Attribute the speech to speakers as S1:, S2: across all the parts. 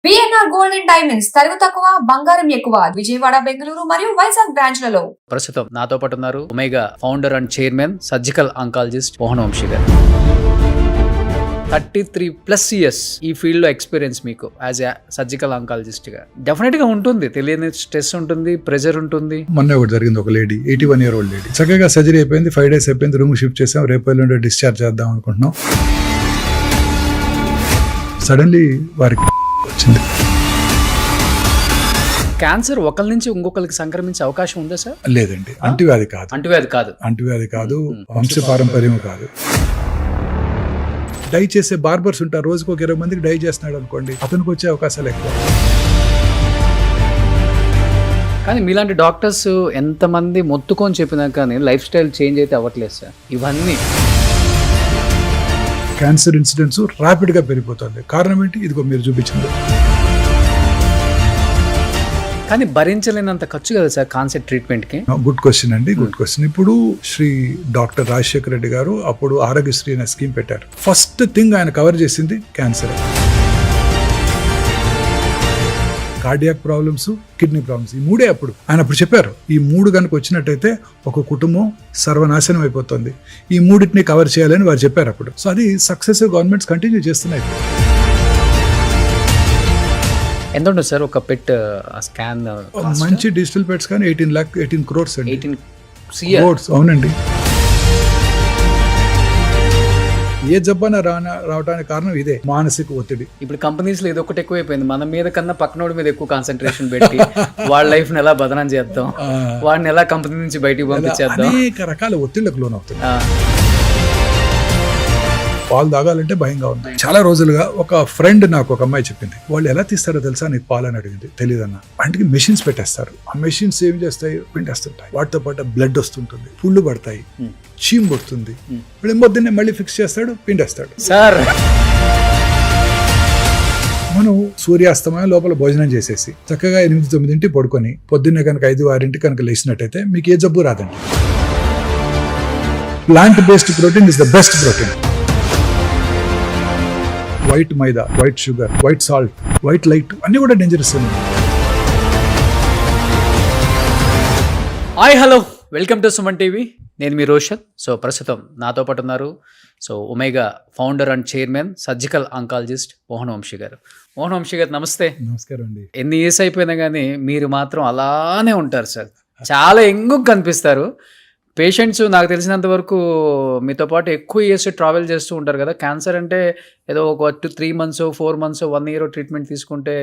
S1: BNR gold and diamonds తరుగు తక్కువ బంగారం ఎక్కువ విజయవాడ బెంగళూరు మరియు వైజాగ్ బ్రాంచ్లలో.
S2: ప్రస్తుతం నాతో పాటు ఉన్నారు Omega founder and chairman surgical oncologist Mohan Vamsi garu. 33+ years ఈ ఫీల్డ్ లో ఎక్స్పీరియన్స్ మీకు యాజ్ ఎ సర్జికల్ ఆంకాలజిస్ట్ గా డెఫినెట్ గా ఉంటుంది. తెలియని స్ట్రెస్ ఉంటుంది, ప్రెషర్ ఉంటుంది.
S3: మొన్న ఒకటి జరిగింది, ఒక లేడీ 81 year old లేడీ చక్కగా సర్జరీ అయిపోయింది, 5 days అయిపోయింది, రూమ్ షిఫ్ట్ చేసాం, రేపు ఎల్లుండి డిశ్చార్జ్ చేద్దాం అనుకుంటున్నాం. సడన్లీ వారికి వచ్చింది.
S2: క్యాన్సర్ ఒకరి నుంచి ఇంకొకరికి సంక్రమించే అవకాశం ఉందా సార్?
S3: లేదండి, అంటువ్యాధి కాదు.
S2: అంటువ్యాధి కాదు,
S3: వంశపారంపర్యం కాదు. డై చేసే బార్బర్స్ ఉంటారు, రోజుకు ఒక 20 మందికి డై చేస్తున్నాడు అనుకోండి, అతనికి వచ్చే అవకాశాలు ఎక్కువ.
S2: కానీ మీలాంటి డాక్టర్స్ ఎంతమంది మొత్తుకొని చెప్పినా కానీ లైఫ్ స్టైల్ చేంజ్ అయితే అవ్వట్లేదు సార్. ఇవన్నీ
S3: క్యాన్సర్ ఇన్సిడెంట్స్ ర్యాపిడ్ గా పెరిగిపోతుంది. కారణం ఏంటి? ఇదిగో మీరు చూపించింది.
S2: కానీ భరించలేనంత ఖర్చు కదా సార్ కాన్సెప్ట్ ట్రీట్మెంట్ కి.
S3: గుడ్ క్వశ్చన్ అండి, గుడ్ క్వశ్చన్. ఇప్పుడు శ్రీ డాక్టర్ రాజశేఖర రెడ్డి గారు అప్పుడు ఆరోగ్యశ్రీ అనే స్కీమ్ పెట్టారు. ఫస్ట్ థింగ్ ఆయన కవర్ చేసింది cancer, cardiac problems, kidney problems. ఈ మూడే అప్పుడు ఆయన అప్పుడు చెప్పారు. ఈ మూడు కనుక వచ్చినట్టయితే ఒక కుటుంబం సర్వనాశనం అయిపోతుంది. ఈ మూడింటిని కవర్ చేయాలని వారు చెప్పారు అప్పుడు. సో అది సక్సెసివ్ గవర్నమెంట్స్ కంటిన్యూ చేస్తున్నాయి.
S2: ఎంత ఉంటుంది సార్ ఒక పెట్ స్కాన్?
S3: మంచి డిజిటల్ పెట్స్ కానీ 18 crores అండి.
S2: 18
S3: crores, అవునండి. ఏ జబ్బన రావడానికి కారణం ఇదే, మానసిక ఒత్తిడి.
S2: ఇప్పుడు కంపెనీస్ లో ఇది ఒకటి ఎక్కువైపోయింది. మన మీద కన్నా పక్కనోడి మీద ఎక్కువ కాన్సన్ట్రేషన్ పెట్టి వాళ్ళ లైఫ్ ని ఎలా బదనం చేద్దాం, వాడిని ఎలా కంపెనీ నుంచి బయటికి పంపించేద్దాం,
S3: అనేక రకాల ఒత్తిళ్లకు లోన్ అవుతుంది. పాలు తాగాలంటే భయంగా ఉంది. చాలా రోజులుగా ఒక ఫ్రెండ్ నాకు ఒక అమ్మాయి చెప్పింది, వాళ్ళు ఎలా తీస్తారో తెలుసా నీకు పాలు అని అడిగింది. తెలియదన్న. వాటికి మెషిన్స్ పెట్టేస్తారు. ఆ మెషిన్స్ ఏం చేస్తాయి? పిండేస్తుంటాయి. వాటితో పాటు బ్లడ్ వస్తుంటుంది, పుళ్ళు పడతాయి, చీమ్ పడుతుంది. పొద్దున్నే మళ్ళీ ఫిక్స్ చేస్తాడు, పిండేస్తాడు.
S2: సార్
S3: మనం సూర్యాస్తమయం లోపల భోజనం చేసేసి చక్కగా 8-9 పడుకొని పొద్దున్నే కనుక 5-6 కనుక లేచినట్టయితే మీకు ఏ జబ్బు రాదండి. Plant based protein is the best protein. White maida, white sugar, white salt, white light అన్ని కూడా dangerous.
S2: Hi, hello, welcome to Suman TV. నేను మీ రోషన్. సో ప్రస్తుతం నాతో పాటు ఉన్నారు Omega founder and chairman surgical oncologist Mohan Vamsi garu. Mohan Vamsi గారు నమస్తే.
S3: నమస్కారం అండి.
S2: ఎన్ని ఇయర్స్ అయిపోయినా కానీ మీరు మాత్రం అలానే ఉంటారు సార్. చాలా యంగ్ కనిపిస్తారు. పేషెంట్స్ నాకు తెలిసినంత వరకు మీతో పాటు ఎక్కువ ఇయర్స్ ట్రావెల్ చేస్తూ ఉంటారు కదా. క్యాన్సర్ అంటే ఏదో ఒక 3 months, 4 months, 1 year ట్రీట్మెంట్ తీసుకుంటే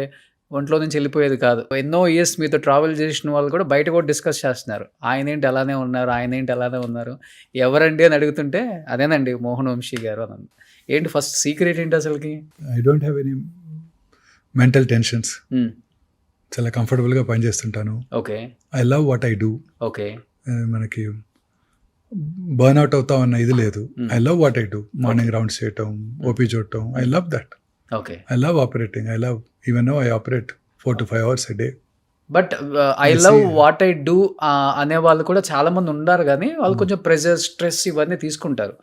S2: ఒంట్లో నుంచి వెళ్ళిపోయేది కాదు. ఎన్నో ఇయర్స్ మీతో ట్రావెల్ చేసిన వాళ్ళు కూడా బయట కూడా డిస్కస్ చేస్తున్నారు, ఆయన ఏంటి అలానే ఉన్నారు, ఎవరండి అని అడుగుతుంటే అదేనండి మోహన్ వంశీ గారు అని. ఏంటి ఫస్ట్ సీక్రెట్ ఏంటి అసలుకి?
S3: I don't have any mental tensions. చాలా కంఫర్టబుల్గా పనిచేస్తుంటాను.
S2: Okay.
S3: I love what I do.
S2: Okay.
S3: మనకి బర్న్అవుట్ అవుతామన్న ఇది లేదు. I love what I do. Morning rounds చేయటం, ఓపీ చూడటం, I love that.
S2: Okay.
S3: I love operating. I love even no I operate 4 to 5 hours a day.
S2: But I love what I do అనే వాళ్ళు కూడా చాలా మంది ఉన్నారు, కానీ వాళ్ళు కొంచెం ప్రెజర్, స్ట్రెస్ ఇవన్నీ తీసుకుంటారు.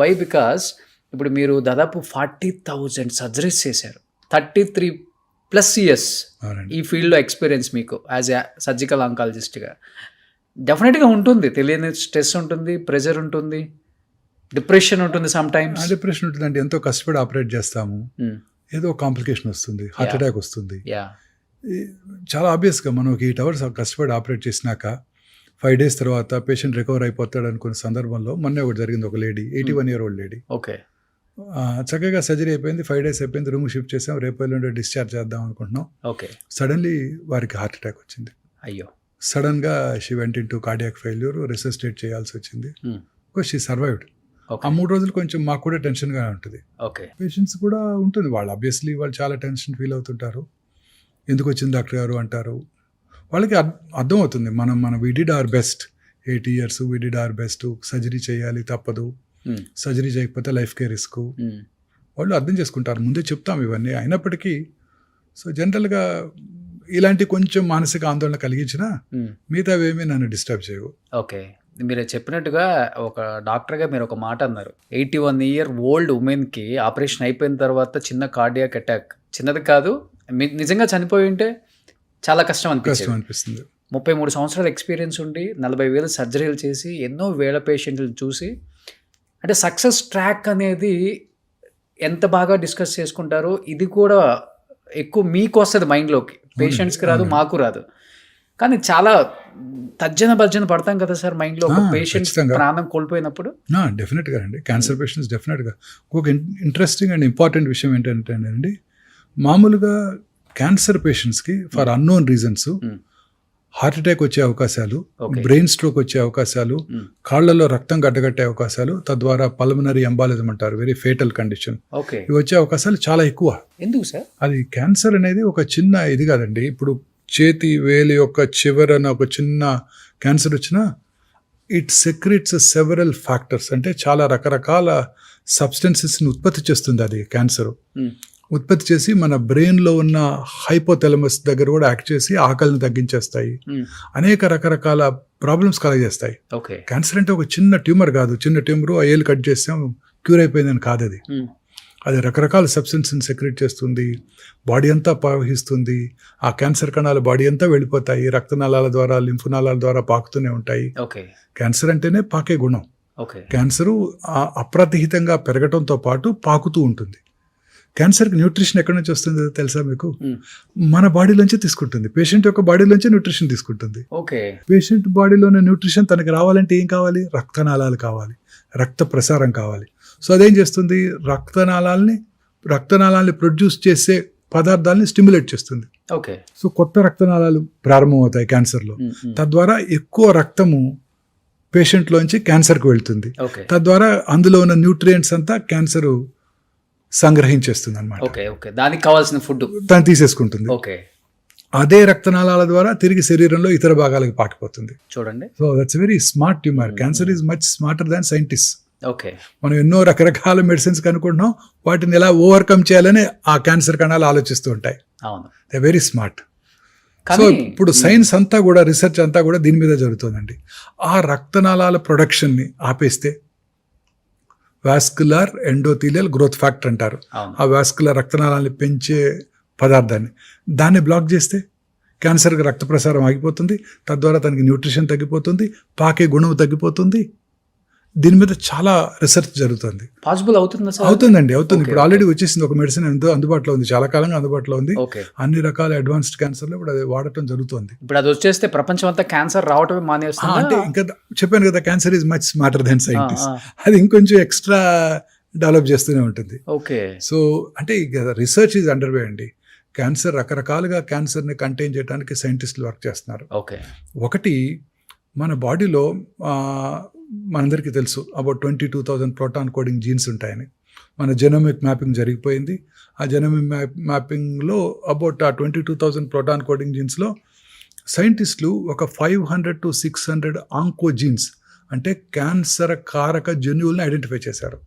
S2: వై? బికాస్ ఇప్పుడు మీరు దాదాపు 40,000 సర్జరీస్ చేశారు. 33+ years ఈ ఫీల్డ్లో ఎక్స్పీరియన్స్ మీకు యాజ్ ఎ సర్జికల్ ఆంకాలజిస్ట్గా డెఫినెట్గా ఉంటుంది. తెలియని స్ట్రెస్ ఉంటుంది, ప్రెజర్ ఉంటుంది, డిప్రెషన్ ఉంటుంది. సమ్ టైమ్స్
S3: డిప్రెషన్ ఉంటుందండి. ఎంతో కష్టపడి ఆపరేట్ చేస్తాము, ఏదో కాంప్లికేషన్ వస్తుంది, హార్ట్ అటాక్ వస్తుంది. చాలా ఆబ్వియస్గా మనం ఒక 8 hours కష్టపడి ఆపరేట్ చేసినాక 5 days తర్వాత పేషెంట్ రికవర్ అయిపోతాడు అనుకున్న సందర్భంలో మొన్న ఒకటి జరిగింది, ఒక lady 81 year old lady.
S2: Okay.
S3: చక్కగా సర్జరీ అయిపోయింది, 5 days అయిపోయింది, రూమ్ షిఫ్ట్ చేసాం, రేపు ఎల్లుండి డిశ్చార్జ్ చేద్దాం అనుకుంటున్నాం.
S2: ఓకే.
S3: సడన్లీ వారికి హార్ట్ అటాక్ వచ్చింది.
S2: అయ్యో.
S3: సడన్గా she went into cardiac failure, resuscitate చేయాల్సి వచ్చింది. She survived. ఆ 3 రోజులు కొంచెం మాకు కూడా టెన్షన్గా ఉంటుంది.
S2: ఓకే. పేషెంట్స్
S3: కూడా ఉంటుంది. వాళ్ళు ఆబ్వియస్లీ వాళ్ళు చాలా టెన్షన్ ఫీల్ అవుతుంటారు. ఎందుకు వచ్చింది డాక్టర్ గారు అంటారు. వాళ్ళకి అర్థం అవుతుంది, మనం we did our best. 8 years we did our best. Surgery చేయాలి, తప్పదు. సర్జరీ చేయకపోతే లైఫ్కే రిస్క్. వాళ్ళు అర్థం చేసుకుంటారు. ముందే చెప్తాం ఇవన్నీ. అయినప్పటికీ సో జనరల్గా ఇలాంటి కొంచెం మానసిక ఆందోళన కలిగించిన మిగతావేమీ నన్ను డిస్టర్బ్ చేయవు.
S2: ఓకే. మీరు చెప్పినట్టుగా ఒక డాక్టర్గా మీరు ఒక మాట అన్నారు, 81 year old ఉమెన్కి ఆపరేషన్ అయిపోయిన తర్వాత చిన్న కార్డియాక్ అటాక్, చిన్నది కాదు నిజంగా చనిపోయి ఉంటే చాలా కష్టం
S3: కష్టం
S2: అనిపించింది.
S3: అనిపిస్తుంది.
S2: 33 సంవత్సరాల ఎక్స్పీరియన్స్ ఉండి 40,000 సర్జరీలు చేసి ఎన్నో వేల పేషెంట్లు చూసి అంటే సక్సెస్ ట్రాక్ అనేది ఎంత బాగా డిస్కస్ చేసుకుంటారో ఇది కూడా ఎక్కువ మీకు వస్తుంది మైండ్లోకి, పేషెంట్స్కి రాదు,
S3: అవునండి.
S2: మాకు రాదు. కానీ చాలా భర్జన పడతాం కదా సార్ మైండ్లో ఒక పేషెంట్
S3: ఖచ్చితంగా.
S2: ప్రాణం కోల్పోయినప్పుడు.
S3: డెఫినెట్గా అండి, క్యాన్సర్ పేషెంట్స్ డెఫినెట్గా. ఒక ఇంట్రెస్టింగ్ అండ్ ఇంపార్టెంట్ విషయం ఏంటంటే అండి, మామూలుగా క్యాన్సర్ పేషెంట్స్కి for unknown reasons
S2: Hmm.
S3: Heart attack వచ్చే అవకాశాలు,
S2: Okay.
S3: బ్రెయిన్ స్ట్రోక్ వచ్చే అవకాశాలు,
S2: Hmm.
S3: కాళ్లలో రక్తం గడ్డగట్టే అవకాశాలు, తద్వారా పల్మనరీ ఎంబాలిజం అంటారు, వెరీ ఫేటల్ కండిషన్,
S2: ఓకే,
S3: ఇవి వచ్చే అవకాశాలు చాలా ఎక్కువ.
S2: ఎందుకు సార్?
S3: అది క్యాన్సర్ అనేది ఒక చిన్న ఇది కాదండి. ఇప్పుడు చేతి వేలి యొక్క చివరన ఒక చిన్న క్యాన్సర్ వచ్చినా ఇట్ సెక్రెట్స్ సెవరల్ ఫ్యాక్టర్స్, అంటే చాలా రకరకాల సబ్స్టెన్సెస్ని ఉత్పత్తి చేస్తుంది అది క్యాన్సర్.
S2: Hmm.
S3: ఉత్పత్తి చేసి మన బ్రెయిన్లో ఉన్న హైపోథెలమస్ దగ్గర కూడా యాక్ట్ చేసి ఆకలిని తగ్గించేస్తాయి,
S2: Hmm.
S3: అనేక రకరకాల ప్రాబ్లమ్స్ కలగజేస్తాయి.
S2: ఓకే.
S3: క్యాన్సర్ అంటే ఒక చిన్న ట్యూమర్ కాదు, చిన్న ట్యూమర్ ఆ ఏళ్ళు కట్ చేస్తాం క్యూర్ అయిపోయిందని కాదు అది.
S2: Hmm.
S3: అది రకరకాల సబ్స్టెన్స్ని సెక్రెట్ చేస్తుంది, బాడీ అంతా ప్రవహిస్తుంది, ఆ క్యాన్సర్ కణాలు బాడీ అంతా వెళ్ళిపోతాయి, రక్తనాళాల ద్వారా లింఫ్ నాళాల ద్వారా పాకుతూనే ఉంటాయి.
S2: ఓకే.
S3: క్యాన్సర్ అంటేనే పాకే గుణం.
S2: ఓకే.
S3: క్యాన్సరు అప్రతిహితంగా పెరగటంతో పాటు పాకుతూ ఉంటుంది. క్యాన్సర్కి న్యూట్రిషన్ ఎక్కడి నుంచి వస్తుందో తెలుసా మీకు?
S2: Hmm.
S3: మన బాడీలోంచి తీసుకుంటుంది, పేషెంట్ యొక్క బాడీలోంచి న్యూట్రిషన్ తీసుకుంటుంది.
S2: ఓకే.
S3: పేషెంట్ బాడీలోని న్యూట్రిషన్ తనకి రావాలంటే ఏం కావాలి? రక్తనాళాలు కావాలి, రక్త ప్రసారం కావాలి. సో అదేం చేస్తుంది? రక్తనాళాలని ప్రొడ్యూస్ చేసే పదార్థాలని స్టిమ్యులేట్ చేస్తుంది.
S2: ఓకే.
S3: సో కొత్త రక్తనాళాలు ప్రారంభమవుతాయి క్యాన్సర్లో.
S2: Hmm. Hmm.
S3: తద్వారా ఎక్కువ రక్తము పేషెంట్లోంచి క్యాన్సర్కి వెళ్తుంది.
S2: ఓకే.
S3: తద్వారా అందులో ఉన్న న్యూట్రియంట్స్ అంతా క్యాన్సర్ సంగ్రహించేస్తుంది అనమాట,
S2: ఓకే. ఓకే. దానికి కావాల్సిన ఫుడ్.
S3: తను తీసేసుకుంటుంది.
S2: ఓకే.
S3: అదే రక్తనాళాల ద్వారా తిరిగి శరీరంలో ఇతర భాగాలకు పాకిపోతుంది.
S2: చూడండి.
S3: So that's very smart tumour. Cancer is much smarter than scientist.
S2: Okay.
S3: మనం ఎన్నో రకరకాల మెడిసిన్స్ కనుక్కుంటున్నాం, వాటిని ఎలా ఓవర్కమ్ చేయాలని ఆ క్యాన్సర్ కణాలు ఆలోచిస్తూ ఉంటాయి.
S2: అవును.
S3: They very smart. సో
S2: కానీ
S3: ఇప్పుడు సైన్స్ అంతా కూడా, రీసెర్చ్ అంతా కూడా దీని మీద జరుగుతుందండి. ఆ రక్తనాళాల ప్రొడక్షన్ని ఆపేస్తే వాస్కులర్ ఎండోథీలియల్ గ్రోత్ ఫ్యాక్టర్ అంటారు.
S2: అవును.
S3: ఆ వాస్కులర్ రక్తనాళాన్ని పెంచే పదార్థాన్ని, దాన్ని బ్లాక్ చేస్తే క్యాన్సర్కి రక్త ప్రసారం ఆగిపోతుంది, తద్వారా తనకి న్యూట్రిషన్ తగ్గిపోతుంది, పాకే గుణం తగ్గిపోతుంది. దీని మీద చాలా రీసెర్చ్ జరుగుతుంది.
S2: పాసిబుల్ అవుతుందా సార్?
S3: అవుతుంది. ఇప్పుడు
S2: Okay,
S3: ఆల్రెడీ వచ్చేసింది ఒక మెడిసిన్, ఎంతో అందుబాటులో ఉంది, చాలా కాలంగా అందుబాటులో ఉంది.
S2: ఓకే.
S3: అన్ని రకాల అడ్వాన్స్డ్ క్యాన్సర్లో ఇప్పుడు అది వాడటం జరుగుతుంది.
S2: ఇప్పుడు అది వచ్చేస్తే ప్రపంచం అంతా క్యాన్సర్ రావటమే మానేస్తుంది.
S3: అంటే ఇంకా చెప్పాను కదా, cancer is much smarter than scientist. అది ఇంకొంచెం ఎక్స్ట్రా డెవలప్ చేస్తూనే ఉంటుంది.
S2: ఓకే.
S3: సో అంటే రీసెర్చ్ ఈజ్ అండర్వే అండి. క్యాన్సర్ రకరకాలుగా క్యాన్సర్ని కంటైన్ చేయడానికి సైంటిస్టులు వర్క్ చేస్తున్నారు.
S2: ఓకే.
S3: ఒకటి, మన బాడీలో మనందరికీ తెలుసు అబౌట్ 22,000 ప్రోటాన్ కోడింగ్ జీన్స్ ఉంటాయని. మన జెనోమిక్ మ్యాపింగ్ జరిగిపోయింది. ఆ జెనోమిక్ మ్యాపింగ్లో అబౌట్ ఆ 22,000 ప్రోటాన్ కోడింగ్ జీన్స్లో సైంటిస్టులు ఒక 500 to 600 ఆంకోజీన్స్, అంటే క్యాన్సర్ కారక జన్యువులను ఐడెంటిఫై చేశారు.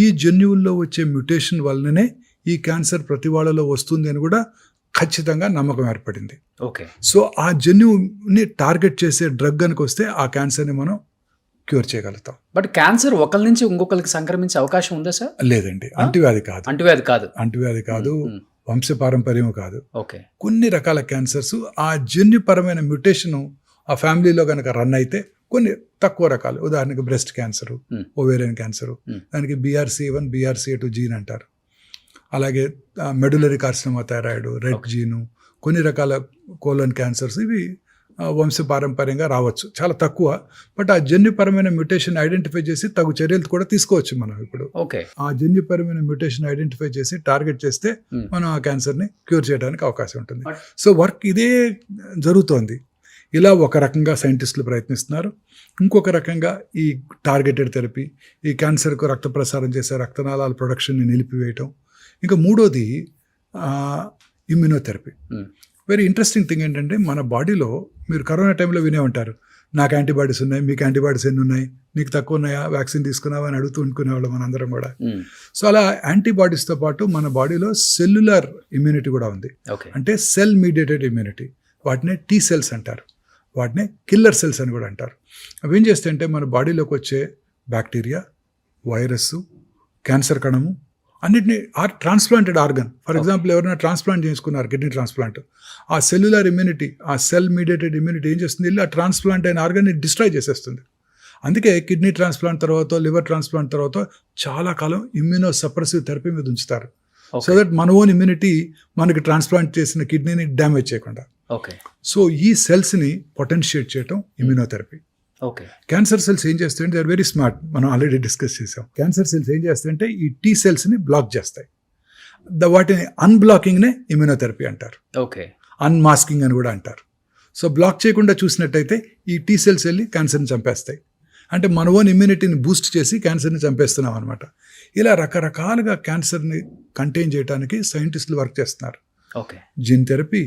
S3: ఈ జన్యువుల్లో వచ్చే మ్యుటేషన్ వల్లనే ఈ క్యాన్సర్ ప్రతి వాళ్ళలో వస్తుంది అని కూడా ఖచ్చితంగా నమ్మకం ఏర్పడింది.
S2: ఓకే.
S3: సో ఆ జన్యువుని టార్గెట్ చేసే డ్రగ్ కనుక వస్తే ఆ క్యాన్సర్ని మనం క్యూర్ చేయగలుగుతాం.
S2: బట్ క్యాన్సర్ ఒకరి నుంచి ఇంకొకరికి సంక్రమించే అవకాశం ఉందా సార్?
S3: లేదండి, అంటువ్యాధి కాదు.
S2: అంటువ్యాధి కాదు.
S3: వంశపారంపర్యం కాదు.
S2: ఓకే.
S3: కొన్ని రకాల క్యాన్సర్స్ ఆ జన్యుపరమైన మ్యుటేషన్ ఆ ఫ్యామిలీలో కనుక రన్ అయితే కొన్ని తక్కువ రకాలు, ఉదాహరణకి బ్రెస్ట్ క్యాన్సరు, ఓవేరియన్ క్యాన్సరు, దానికి BRCA1 BRCA2 జీన్ అంటారు. అలాగే మెడులరీ కార్సినోమా థైరాయిడ్, రెడ్ జీను, కొన్ని రకాల కోలన్ క్యాన్సర్స్, ఇవి వంశపారంపర్యంగా రావచ్చు, చాలా తక్కువ. బట్ ఆ జన్యుపరమైన మ్యుటేషన్ ఐడెంటిఫై చేసి తగు చర్యలు కూడా తీసుకోవచ్చు మనం. ఇప్పుడు
S2: ఓకే.
S3: ఆ జన్యుపరమైన మ్యుటేషన్ ఐడెంటిఫై చేసి టార్గెట్ చేస్తే మనం ఆ క్యాన్సర్ని క్యూర్ చేయడానికి అవకాశం ఉంటుంది. సో వర్క్ ఇదే జరుగుతోంది. ఇలా ఒక రకంగా సైంటిస్టులు ప్రయత్నిస్తున్నారు. ఇంకొక రకంగా ఈ టార్గెటెడ్ థెరపీ, ఈ క్యాన్సర్కు రక్త ప్రసారం చేసే రక్తనాళాల ప్రొడక్షన్ని నిలిపివేయటం. ఇంకా మూడోది ఇమ్యూనోథెరపీ. వెరీ ఇంట్రెస్టింగ్ థింగ్ ఏంటంటే, మన బాడీలో మీరు కరోనా టైంలో వినే ఉంటారు, నాకు యాంటీబాడీస్ ఉన్నాయి, మీకు యాంటీబాడీస్ ఎన్ని ఉన్నాయి, నీకు తక్కువ ఉన్నాయా, వ్యాక్సిన్ తీసుకున్నావా అని అడుగుతూ అనుకునేవాళ్ళం మనందరం కూడా. సో అలా యాంటీబాడీస్తో పాటు మన బాడీలో సెల్యులర్ ఇమ్యూనిటీ కూడా ఉంది. అంటే సెల్ మీడియేటెడ్ ఇమ్యూనిటీ, వాటినే T సెల్స్ అంటారు, వాటినే కిల్లర్ సెల్స్ అని కూడా అంటారు. అవి ఏం చేస్తాయంటే మన బాడీలోకి వచ్చే బ్యాక్టీరియా, వైరస్, క్యాన్సర్ కణము, అన్నిటిని ట్రాన్స్ప్లాంటెడ్ ఆర్గన్. ఫర్ ఎగ్జాంపుల్ ఎవరైనా ట్రాన్స్ప్లాంట్ చేసుకున్నారు, కిడ్నీ ట్రాన్స్ప్లాంట్, ఆ సెల్యులర్ ఇమ్యూనిటీ, ఆ సెల్ మీడియేటెడ్ ఇమ్యూనిటీ ఏం చేస్తుంది, వెళ్ళి ఆ ట్రాన్స్ప్లాంట్ అయిన ఆర్గన్ని డిస్ట్రాయ్ చేసేస్తుంది. అందుకే కిడ్నీ ట్రాన్స్ప్లాంట్ తర్వాత, లివర్ ట్రాన్స్ప్లాంట్ తర్వాత చాలా కాలం ఇమ్యూనో సప్రెసివ్ థెరపీ మీద ఉంచుతారు. సో దట్ మన ఓన్ ఇమ్యూనిటీ మనకి ట్రాన్స్ప్లాంట్ చేసిన కిడ్నీని డ్యామేజ్ చేయకుండా.
S2: ఓకే.
S3: సో ఈ సెల్స్ని పొటెన్షియేట్ చేయటం ఇమ్యూనోథెరపీ.
S2: ఓకే.
S3: క్యాన్సర్ సెల్స్ ఏం చేస్తాయంటే, దే ఆర్ వెరీ స్మార్ట్. మనం ఆల్రెడీ డిస్కస్ చేసాం. క్యాన్సర్ సెల్స్ ఏం చేస్తాయంటే ఈ టీ సెల్స్ని బ్లాక్ చేస్తాయి. వాటిని అన్బ్లాకింగ్నే ఇమ్యూనోథెరపీ అంటారు.
S2: ఓకే.
S3: అన్మాస్కింగ్ అని కూడా అంటారు. సో బ్లాక్ చేయకుండా చూసినట్టయితే ఈ టీ సెల్స్ వెళ్ళి క్యాన్సర్ని చంపేస్తాయి. అంటే మన ఓన్ ఇమ్యూనిటీని బూస్ట్ చేసి క్యాన్సర్ని చంపేస్తున్నాం అనమాట. ఇలా రకరకాలుగా క్యాన్సర్ని కంటైన్ చేయడానికి సైంటిస్టులు వర్క్ చేస్తున్నారు.
S2: Okay.
S3: Gene therapy,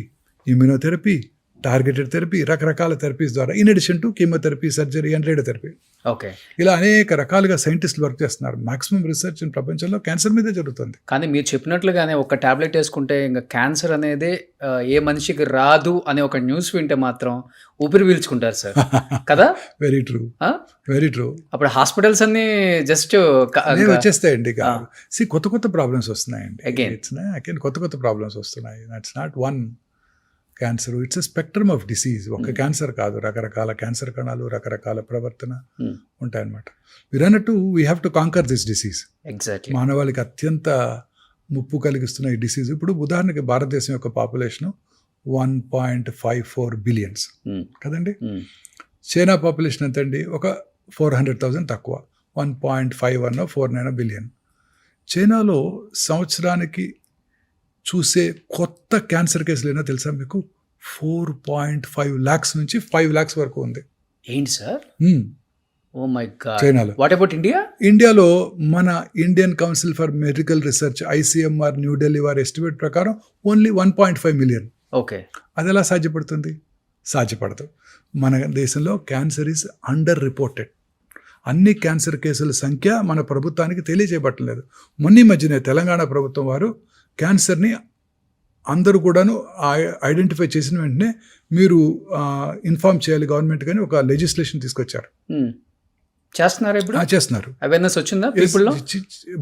S3: immunotherapy, targeted therapy, రకరకాల థెరపీస్ ద్వారా, in addition to chemotherapy, surgery and radiotherapy.
S2: Okay.
S3: ఇలా అనేక రకాలుగా సైంటిస్టులు వర్క్ చేస్తున్నారు. మాక్సిమం రీసెర్చ్ ప్రపంచంలో క్యాన్సర్ మీదే జరుగుతుంది.
S2: కానీ మీరు చెప్పినట్లుగానే ఒక టాబ్లెట్ వేసుకుంటే ఇంకా క్యాన్సర్ అనేది ఏ మనిషికి రాదు అనే ఒక న్యూస్ వింటే మాత్రం ఊపిరి పీల్చుకుంటారు సార్ కదా.
S3: Very true, very true.
S2: అప్పుడు హాస్పిటల్స్ అన్ని జస్ట్
S3: వచ్చేస్తాయండి. కొత్త కొత్త ప్రాబ్లమ్స్ వస్తున్నాయండి.
S2: అగైన్
S3: కొత్త కొత్త ప్రాబ్లమ్స్ వస్తున్నాయి. That's not one cancer, it's a spectrum of disease. ఒక క్యాన్సర్ కాదు, రకరకాల క్యాన్సర్ కణాలు, రకరకాల ప్రవర్తన ఉంటాయన్నమాట. మీరు అన్నట్టు we have to conquer this disease.
S2: Exactly.
S3: మానవాళికి అత్యంత ముప్పు కలిగిస్తున్న ఈ డిసీజ్. ఇప్పుడు ఉదాహరణకి భారతదేశం యొక్క పాపులేషన్ 1.54 బిలియన్స్ కదండి. చైనా పాపులేషన్ ఎంత అండి, ఒక 400,000 తక్కువ, 1.51 49 బిలియన్. చైనాలో సంవత్సరానికి చూసే కొత్త క్యాన్సర్ కేసులు ఏమో తెలుసా మీకు? 4.5 lakhs నుంచి 5 lakhs వరకు ఉంది.
S2: ఏంటి సార్? Oh my god.
S3: చైనాలో.
S2: What about India?
S3: ఇండియాలో మన Indian council for medical research, ICMR New Delhi వారి ఎస్టిమేట్ ప్రకారం ఓన్లీ 1.5 మిలియన్.
S2: ఓకే.
S3: అది ఎలా సాధ్యపడుతుంది? సాధ్యపడదు. మన దేశంలో క్యాన్సర్ ఈజ్ అండర్ రిపోర్టెడ్. అన్ని క్యాన్సర్ కేసుల సంఖ్య మన ప్రభుత్వానికి తెలియజేయబట్టలేదు. మొన్న మధ్యనే తెలంగాణ ప్రభుత్వం వారు క్యాన్సర్ని అందరూ కూడాను ఐడెంటిఫై చేసిన వెంటనే మీరు ఇన్ఫార్మ్ చేయాలి గవర్నమెంట్, కానీ ఒక లెజిస్లేషన్ తీసుకొచ్చారు.
S2: చేస్తున్నారు ఇప్పుడు?
S3: చేస్తున్నారు.
S2: అవేర్నెస్ వచ్చిందా పీపుల్లో?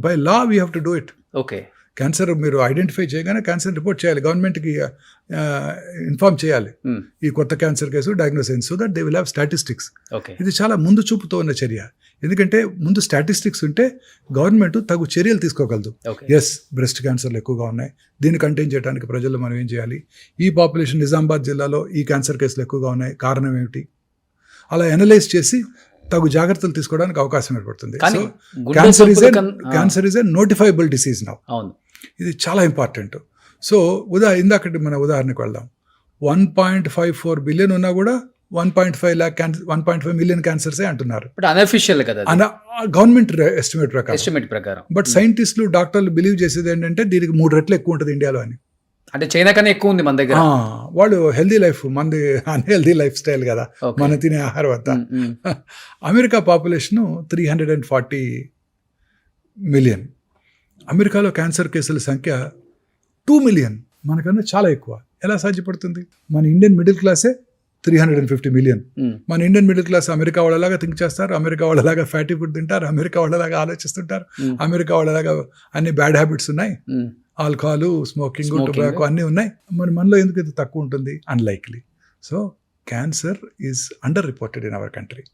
S3: By law we have to do it.
S2: Okay.
S3: Cancer మీరు ఐడెంటిఫై చేయగానే క్యాన్సర్ రిపోర్ట్ చేయాలి, గవర్నమెంట్కి ఇన్ఫార్మ్ చేయాలి ఈ కొత్త క్యాన్సర్ కేసు డయాగ్నోస్ అయింది. So that they will have statistics. ఇది చాలా ముందు చూపుతో ఉన్న చర్య. ఎందుకంటే ముందు స్టాటిస్టిక్స్ ఉంటే గవర్నమెంట్ తగు చర్యలు తీసుకోగలదు. ఎస్, బ్రెస్ట్ క్యాన్సర్లు ఎక్కువగా ఉన్నాయి, దీన్ని కంటైన్ చేయడానికి ప్రజల్లో మనం ఏం చేయాలి, ఈ పాపులేషన్ నిజామాబాద్ జిల్లాలో ఈ క్యాన్సర్ కేసులు ఎక్కువగా ఉన్నాయి, కారణం ఏమిటి, అలా అనలైజ్ చేసి తగు జాగ్రత్తలు తీసుకోవడానికి అవకాశం ఏర్పడుతుంది. So cancer is a notifiable disease now. ఇది చాలా ఇంపార్టెంట్. సో ఇందాకటి మన ఉదాహరణకు వెళ్దాం. 1.54 బిలియన్ ఉన్నా కూడా 1.5 మిలియన్ క్యాన్సర్సే అంటున్నారు.
S2: అన్అఫిషియల్ కదా,
S3: గవర్నమెంట్ ఎస్టిమేట్
S2: ప్రకారం.
S3: బట్ సైంటిస్టులు, డాక్టర్లు బిలీవ్ చేసేది ఏంటంటే దీనికి 3 రెట్లు ఎక్కువ ఉంటుంది ఇండియాలో అని.
S2: అంటే చైనా కన్నా ఎక్కువ ఉంది మన దగ్గర.
S3: వాళ్ళు హెల్దీ లైఫ్, మనది అన్హెల్దీ లైఫ్ స్టైల్ కదా, మన తినే ఆహారం అంతా. America population 340 million. అమెరికాలో క్యాన్సర్ కేసుల సంఖ్య 2 మిలియన్, మనకన్నా చాలా ఎక్కువ. ఎలా సాధ్యపడుతుంది? మన ఇండియన్ మిడిల్ క్లాసే 350 మిలియన్. మన ఇండియన్ మిడిల్ క్లాస్ అమెరికా వాళ్ళలాగా థింక్ చేస్తారు, అమెరికా వాళ్ళలాగా ఫ్యాటీ ఫుడ్ తింటారు, అమెరికా వాళ్ళలాగా ఆలోచిస్తుంటారు, అమెరికా వాళ్ళలాగా అన్ని బ్యాడ్ హ్యాబిట్స్ ఉన్నాయి, ఆల్కహాల్, స్మోకింగ్, టొబాకో అన్నీ ఉన్నాయి. మరి మనలో ఎందుకు ఇది తక్కువ ఉంటుంది? Unlikely. So cancer is under reported in our country.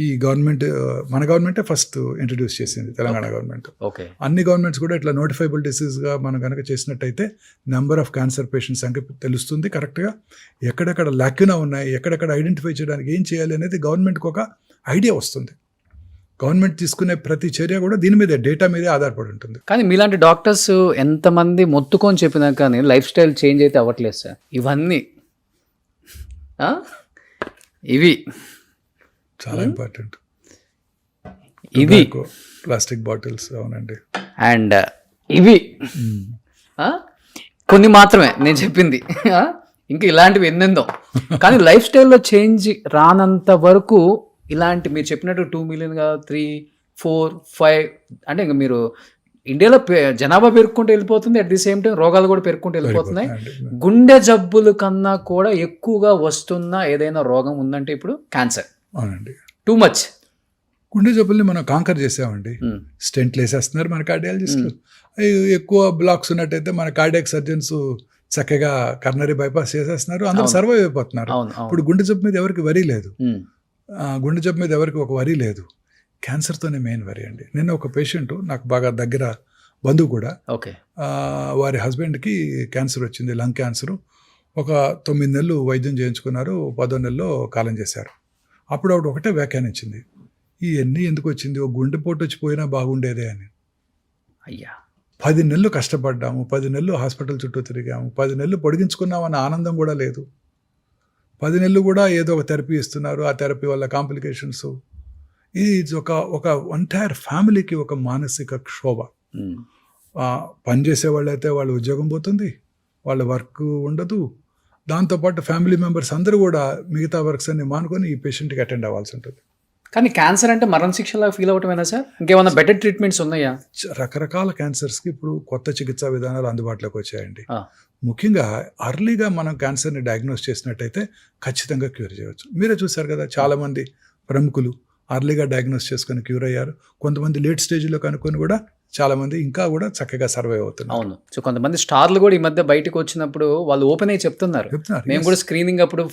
S3: ఈ గవర్నమెంట్, మన గవర్నమెంటే ఫస్ట్ ఇంట్రడ్యూస్ చేసింది, తెలంగాణ గవర్నమెంట్. అన్ని గవర్నమెంట్స్ కూడా ఇట్లా నోటిఫైబుల్ డిసీజ్గా మనం కనుక చేసినట్టయితే నెంబర్ ఆఫ్ క్యాన్సర్ పేషెంట్స్ సంఖ్య తెలుస్తుంది కరెక్ట్గా. ఎక్కడెక్కడ లాక్యునా ఉన్నాయి, ఎక్కడెక్కడ ఐడెంటిఫై చేయడానికి ఏం చేయాలి అనేది గవర్నమెంట్కి ఒక ఐడియా వస్తుంది. గవర్నమెంట్ తీసుకునే ప్రతి చర్య కూడా దీని మీదే, డేటా మీదే ఆధారపడి ఉంటుంది.
S2: కానీ మీలాంటి డాక్టర్స్ ఎంతమంది మొత్తుకొని చెప్పినా కానీ లైఫ్ స్టైల్ చేంజ్ అయితే అవ్వట్లేదు సార్. ఇవన్నీ ఇవి
S3: చాలా ఇంపార్టెంట్.
S2: ఇది
S3: ప్లాస్టిక్ బాటిల్స్, అవునండి.
S2: అండ్ ఇవి కొన్ని మాత్రమే నేను చెప్పింది, ఇంకా ఇలాంటివి ఎన్నెందో. కానీ లైఫ్ స్టైల్లో చేంజ్ రానంత వరకు ఇలాంటి మీరు చెప్పినట్టు 2 మిలియన్ 3, 4, 5 అంటే ఇంకా మీరు ఇండియాలో జనాభా పెరుగుకుంటూ వెళ్ళిపోతుంది, అట్ ది సేమ్ టైం రోగాలు కూడా పెరుగుకుంటూ వెళ్ళిపోతున్నాయి. గుండె జబ్బుల కన్నా కూడా ఎక్కువగా వస్తున్న ఏదైనా రోగం ఉందంటే ఇప్పుడు క్యాన్సర్.
S3: అవునండి.
S2: Too much.
S3: గుండె జబ్బుల్ని మనం కాంకర్ చేసామండి.
S2: ఉమ్,
S3: స్టెంట్లు వేసేస్తున్నారు మన కార్డియాలజిస్టులు. ఎక్కువ బ్లాక్స్ ఉన్నట్టయితే మన కార్డియాక్ సర్జన్స్ చక్కగా కర్నరీ బైపాస్ చేసేస్తున్నారు, అందరూ
S2: అవును.
S3: సర్వైవ్ అయిపోతున్నారు.
S2: అవును అవును.
S3: ఇప్పుడు గుండె జబ్బు మీద ఎవరికి వరి లేదు,
S2: ఉమ్,
S3: గుండె జబ్బు మీద ఎవరికి ఒక వరి లేదు. క్యాన్సర్తోనే మెయిన్ వరి అండి. నిన్న ఒక పేషెంట్ నాకు బాగా దగ్గర బంధువు కూడా,
S2: ఓకే.
S3: వారి హస్బెండ్కి క్యాన్సర్ వచ్చింది, లంగ్ క్యాన్సరు. ఒక 9 నెలలు వైద్యం చేయించుకున్నారు, 10వ నెలలో కాలం చేశారు. అప్పుడు ఆవిడ ఒకటే వ్యాఖ్యానించింది, ఇవన్నీ ఎందుకు వచ్చింది, ఒక గుండెపోటు వచ్చి పోయినా బాగుండేదే అని.
S2: అయ్యా.
S3: 10 నెలలు కష్టపడ్డాము, 10 నెలలు హాస్పిటల్ చుట్టూ తిరిగాము, 10 నెలలు పొడిగించుకున్నామన్న ఆనందం కూడా లేదు. 10 నెలలు కూడా ఏదో ఒక థెరపీ ఇస్తున్నారు, ఆ థెరపీ వల్ల కాంప్లికేషన్స్. ఇది ఒక ఎంటైర్ ఫ్యామిలీకి ఒక మానసిక క్షోభ.
S2: ఉమ్,
S3: పనిచేసే వాళ్ళైతే వాళ్ళ ఉద్యోగం పోతుంది, వాళ్ళ వర్క్ ఉండదు. దాంతోపాటు ఫ్యామిలీ మెంబర్స్ అందరూ కూడా మిగతా వర్క్స్ అన్ని మానుకొని ఈ పేషెంట్కి అటెండ్ అవ్వాల్సి ఉంటుంది.
S2: కానీ క్యాన్సర్ అంటే మరణ శిక్షలా ఫీల్ అవటమేనా సార్? ఇంకేమన్నా బెటర్ ట్రీట్మెంట్స్ ఉన్నాయా?
S3: రకరకాల క్యాన్సర్స్కి ఇప్పుడు కొత్త చికిత్సా విధానాలు అందుబాటులోకి వచ్చాయండి.
S2: ఆ.
S3: ముఖ్యంగా అర్లీగా మనం క్యాన్సర్ని డయాగ్నోస్ చేసినట్టయితే ఖచ్చితంగా క్యూర్ చేయవచ్చు. మీరే చూశారు కదా, చాలామంది ప్రముఖులు అర్లీగా డయాగ్నోస్ చేసుకొని క్యూర్ అయ్యారు. కొంతమంది లేట్ స్టేజ్లో కనుక్కొని కూడా చాలామంది ఇంకా కూడా చక్కగా సర్వైవ్ అవుతున్నారు.
S2: అవును. సో కొంతమంది స్టార్లు కూడా ఈ మధ్య బయటకు వచ్చినప్పుడు వాళ్ళు ఓపెన్ అయ్యి చెప్తున్నారు, మేము కూడా స్క్రీనింగ్ అప్పుడు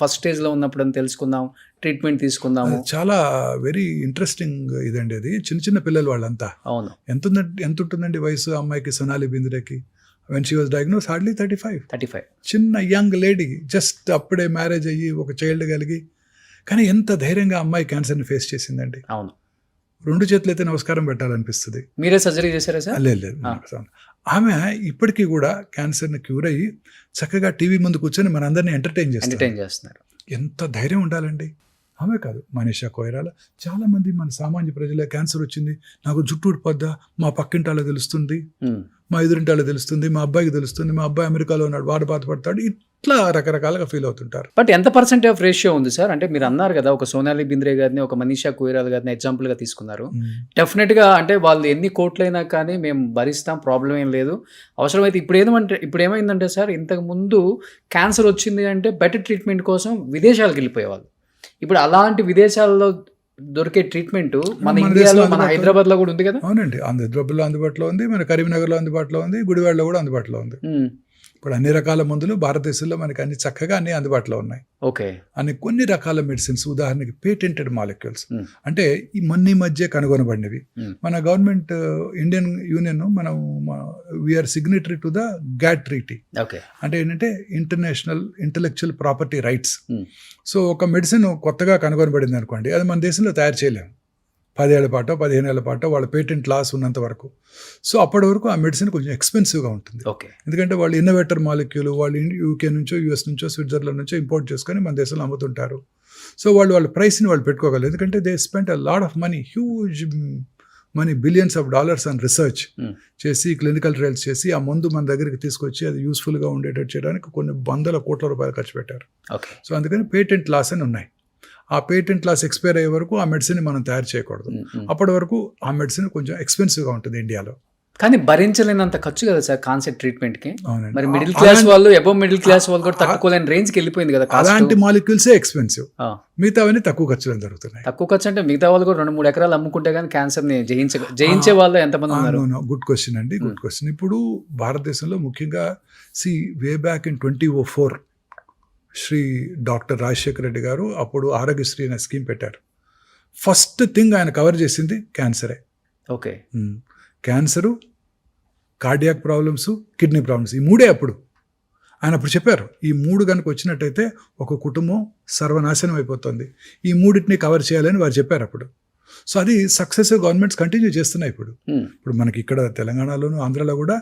S2: ఫస్ట్ స్టేజ్లో ఉన్నప్పుడు అని తెలుసుకుందాం, ట్రీట్మెంట్ తీసుకుందాము.
S3: చాలా వెరీ ఇంట్రెస్టింగ్ ఇదండి అది. చిన్న చిన్న పిల్లలు వాళ్ళంతా.
S2: అవును.
S3: ఎంత ఉంటుందండి వయసు అమ్మాయికి, సొనాలి బింద్రేకి? When she was diagnose hardly 35. చిన్న యంగ్ లేడీ, జస్ట్ అప్పుడే మ్యారేజ్ అయ్యి ఒక చైల్డ్ కలిగి, కానీ ఎంత ధైర్యంగా అమ్మాయి క్యాన్సర్ని ఫేస్ చేసిందండి.
S2: అవును.
S3: 2 చేతులు అయితే నమస్కారం పెట్టాలనిపిస్తుంది.
S2: మీరే సర్జరీ చేశారా సార్?
S3: లేదు. ఆమె ఇప్పటికీ కూడా క్యాన్సర్ని క్యూర్ అయ్యి చక్కగా టీవీ ముందు కూర్చొని మనందరినీ ఎంటర్టైన్
S2: చేస్తున్నారు.
S3: ఎంత ధైర్యం ఉండాలండి. ఆమె కాదు, మనీషా కొయిరాలా, చాలామంది మన సామాన్య ప్రజల క్యాన్సర్ వచ్చింది, నాకు జుట్టు ఊడిపోద్దా, మా పక్కింటి వాళ్ళకి తెలుస్తుంది, మా ఎదురింటి వాళ్ళకి తెలుస్తుంది, మా అబ్బాయికి తెలుస్తుంది, మా అబ్బాయి అమెరికాలో ఉన్నాడు, వాడు బాధపడతాడు, ఇట్లా రకరకాలుగా ఫీల్ అవుతుంటారు.
S2: బట్ ఎంత పర్సెంటేజ్ ఆఫ్ రేషియో ఉంది సార్? అంటే మీరు అన్నారు కదా, ఒక సోనాలి బింద్రే గారిని, ఒక మనీషా కొయిరాలా గారిని ఎగ్జాంపుల్గా తీసుకున్నారు. డెఫినెట్గా అంటే వాళ్ళు ఎన్ని కోట్లైనా కానీ మేము భరిస్తాం, ప్రాబ్లం ఏం లేదు. అవసరమైతే ఇప్పుడు ఏమైందంటే సార్, ఇంతకు ముందు క్యాన్సర్ వచ్చింది అంటే బెటర్ ట్రీట్మెంట్ కోసం విదేశాలకు వెళ్ళిపోయేవాళ్ళు. ఇప్పుడు అలాంటి విదేశాల్లో దొరికే ట్రీట్మెంట్ మన ఇండియాలో, మన హైదరాబాద్ లో కూడా ఉంది కదా.
S3: అవునండి, హైదరాబాద్లో అందుబాటులో ఉంది, మన కరీంనగర్లో అందుబాటులో ఉంది, గుడివాడలో కూడా అందుబాటులో ఉంది. ఇప్పుడు అన్ని రకాల మందులు భారతదేశంలో మనకి అన్ని చక్కగా అన్ని అందుబాటులో ఉన్నాయి.
S2: ఓకే.
S3: అని కొన్ని రకాల మెడిసిన్స్, ఉదాహరణకి పేటెంటెడ్ మాలిక్యూల్స్, అంటే ఈ మధ్య కనుగొనబడినవి. మన గవర్నమెంట్, ఇండియన్ యూనియన్, మనం we are signatory to the GATT treaty. అంటే ఏంటంటే international intellectual property rights. So ఒక మెడిసిన్ కొత్తగా కనుగొనబడింది అనుకోండి, అది మన దేశంలో తయారు చేయలేము 10 ఏళ్ల పాటో 15 ఏళ్ల పాటో, వాళ్ళ పేటెంట్ లాస్ ఉన్నంత వరకు. సో అప్పటి వరకు ఆ మెడిసిన్ కొంచెం ఎక్స్పెన్సివ్గా ఉంటుంది. ఎందుకంటే వాళ్ళు ఇన్నోవేటర్ మాలిక్యూల్ వాళ్ళు యూకే నుంచో, యూఎస్ నుంచో, స్విట్జర్లాండ్ నుంచో ఇంపోర్ట్ చేసుకొని మన దేశంలో అమ్ముతుంటారు. సో వాళ్ళ ప్రైస్ని వాళ్ళు పెట్టుకోగలరు, ఎందుకంటే they spend a lot of money, huge money, billions of dollars and research చేసి, క్లినికల్ ట్రయల్స్ చేసి ఆ మందు మన దగ్గరికి తీసుకొచ్చి అది యూస్ఫుల్గా ఉండేటట్టు చేయడానికి కొన్ని వందల కోట్ల రూపాయలు ఖర్చు పెట్టారు. సో అందుకని పేటెంట్ లాస్ అని ఉన్నాయి. ఆ పేటెంట్ లాస్ ఎక్స్పైర్ అయ్యే వరకు ఆ మెడిసిన్ మనం తయారు చేయకూడదు. అప్పటి వరకు ఆ మెడిసిన్ కొంచెం ఎక్స్పెన్సివ్గా ఉంటుంది ఇండియాలో.
S2: కానీ భరించలేనంత ఖర్చు కదా సార్ కాన్సెప్ట్ ట్రీట్మెంట్కి. మరి మిడిల్ క్లాస్ వాళ్ళు, అబవ్ మిడిల్ క్లాస్ వాళ్ళు కూడా తట్టుకోలేని రేంజ్కి వెళ్ళిపోయింది కదా.
S3: అలాంటి మాలిక్యూల్సే ఎక్స్పెన్సివ్, మిగతావన్నీ తక్కువ ఖర్చులో జరుగుతున్నాయి.
S2: తక్కువ ఖర్చు అంటే మిగతా వాళ్ళు కూడా 2-3 ఎకరాలు అమ్ముకుంటే కానీ క్యాన్సర్ని జయించే వాళ్ళు ఎంతమంది ఉన్నారు?
S3: గుడ్ క్వశ్చన్ అండి, గుడ్ క్వశ్చన్. ఇప్పుడు భారతదేశంలో ముఖ్యంగా way back in 2004 Shri doctor Rajasekhara Reddy garu అప్పుడు ఆరోగ్యశ్రీ అనే స్కీమ్ పెట్టారు. ఫస్ట్ థింగ్ ఆయన కవర్ చేసింది క్యాన్సరే.
S2: Okay.
S3: Cancer, cardiac problems, kidney problems, ఈ 3 అప్పుడు ఆయన అప్పుడు చెప్పారు. ఈ 3 కనుక వచ్చినట్టయితే ఒక కుటుంబం సర్వనాశనం అయిపోతుంది, ఈ 3టిని కవర్ చేయాలని వారు చెప్పారు అప్పుడు. సో అది సక్సెసివ్ గవర్నమెంట్స్ కంటిన్యూ చేస్తున్నాయి. ఇప్పుడు మనకి ఇక్కడ తెలంగాణలోను, ఆంధ్రాలో కూడా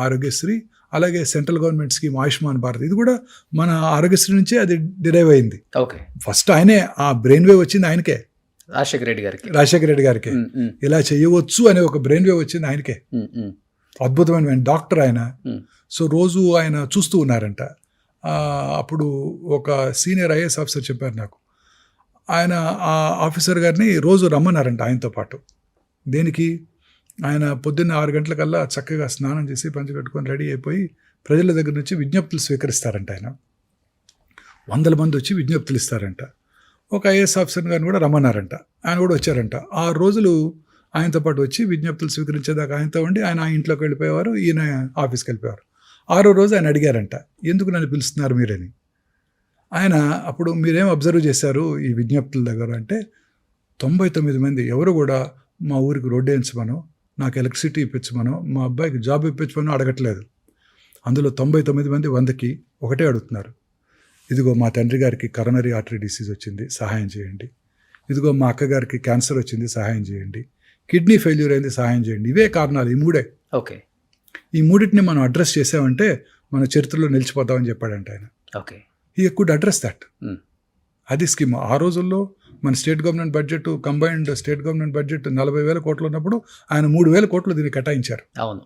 S3: ఆరోగ్యశ్రీ, అలాగే central government scheme Ayushman Bharat, ఇది కూడా మన ఆరోగ్యశ్రీ నుంచే అది డిరైవ్ అయింది. ఫస్ట్ ఆయనే ఆ బ్రెయిన్ వేవ్ వచ్చింది ఆయనకే, రాజశేఖర రెడ్డి గారికి. ఇలా చేయవచ్చు అనే ఒక బ్రెయిన్ వేవ్ వచ్చింది ఆయనకే. అద్భుతమైన డాక్టర్ ఆయన. సో రోజు ఆయన చూస్తూ ఉన్నారంట. అప్పుడు ఒక సీనియర్ ఐఏఎస్ ఆఫీసర్ చెప్పారు నాకు, ఆయన ఆ ఆఫీసర్ గారిని రోజు రమ్మన్నారంట ఆయనతో పాటు. దేనికి? ఆయన పొద్దున్న 6 గంటలకల్లా చక్కగా స్నానం చేసి పంచె కట్టుకొని రెడీ అయిపోయి ప్రజల దగ్గర నుంచి విజ్ఞప్తులు స్వీకరిస్తారంట. ఆయన 100 మంది వచ్చి విజ్ఞప్తులు ఇస్తారంట. ఒక ఐఏఎస్ ఆఫీసర్ గారిని కూడా రమ్మన్నారంట. ఆయన కూడా వచ్చారంట. 6 రోజులు ఆయనతో పాటు వచ్చి విజ్ఞప్తులు స్వీకరించేదాకా ఆయనతో ఉండి ఆయన ఆ ఇంట్లోకి వెళ్ళిపోయేవారు, ఈయన ఆఫీస్కి వెళ్ళిపోయేవారు. 6వ రోజు ఆయన అడిగారంట, ఎందుకు నన్ను పిలుస్తున్నారు మీరని. ఆయన అప్పుడు మీరేం అబ్జర్వ్ చేశారు ఈ విజ్ఞప్తుల దగ్గర అంటే 99 మంది ఎవరు కూడా మా ఊరికి రోడ్డు వేయించమనో, నాకు ఎలక్ట్రిసిటీ ఇప్పించమనో, మా అబ్బాయికి జాబ్ ఇప్పించమనో అడగట్లేదు. అందులో 99 మంది 100కి ఒకటే అడుగుతున్నారు, ఇదిగో మా తండ్రి గారికి కరోనరీ ఆర్టరీ డిసీజ్ వచ్చింది, సహాయం చేయండి. ఇదిగో మా అక్కగారికి క్యాన్సర్ వచ్చింది, సహాయం చేయండి. కిడ్నీ ఫెయిల్యూర్ అయింది, సహాయం చేయండి. ఇవే కారణాలు, ఈ 3.
S2: ఓకే.
S3: ఈ 3టిని మనం అడ్రస్ చేసామంటే మన చరిత్రలో నిలిచిపోతామని చెప్పాడంట ఆయన.
S2: Okay.
S3: He could address that. అది స్కీమ్. ఆ రోజుల్లో మన state government budget, combined state government budget 40,000 కోట్లు ఉన్నప్పుడు ఆయన 3,000 కోట్లు దీన్ని కేటాయించారు.
S2: అవును.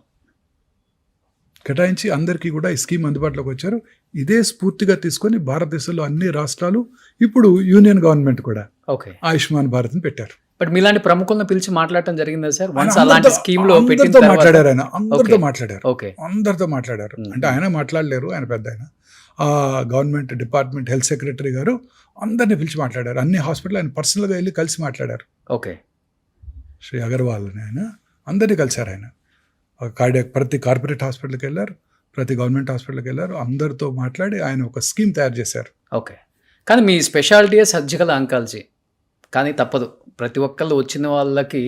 S3: కేటాయించి అందరికీ కూడా ఈ స్కీమ్ అందుబాటులోకి వచ్చారు. ఇదే స్ఫూర్తిగా తీసుకొని భారతదేశంలో అన్ని రాష్ట్రాలు, ఇప్పుడు యూనియన్ గవర్నమెంట్ కూడా
S2: ఓకే,
S3: ఆయుష్మాన్ భారత్ని పెట్టారు.
S2: బట్ మీలాంటి ప్రముఖులను పిలిచి మాట్లాడటం జరిగిందా సార్?
S3: అందరితో మాట్లాడారు ఆయన, అందరితో మాట్లాడారు.
S2: ఓకే,
S3: అందరితో మాట్లాడారు. అంటే ఆయన మాట్లాడలేరు, ఆయన పెద్ద ఆయన. ఆ గవర్నమెంట్ డిపార్ట్మెంట్ హెల్త్ సెక్రటరీ గారు అందరినీ పిలిచి మాట్లాడారు. అన్ని హాస్పిటల్ ఆయన పర్సనల్గా వెళ్ళి కలిసి మాట్లాడారు.
S2: ఓకే.
S3: శ్రీ అగర్వాల్ అని ఆయన అందరినీ కలిశారు. ఆయన కార్డియాక్ ప్రతి కార్పొరేట్ హాస్పిటల్కి వెళ్ళారు, ప్రతి గవర్నమెంట్ హాస్పిటల్కి వెళ్ళారు. అందరితో మాట్లాడి ఆయన ఒక స్కీమ్ తయారు చేశారు.
S2: ఓకే. కానీ మీ స్పెషాలిటీయే సర్జికల్ ఆంకాలజీ. కానీ తప్పదు, ప్రతి ఒక్కళ్ళు వచ్చిన వాళ్ళకి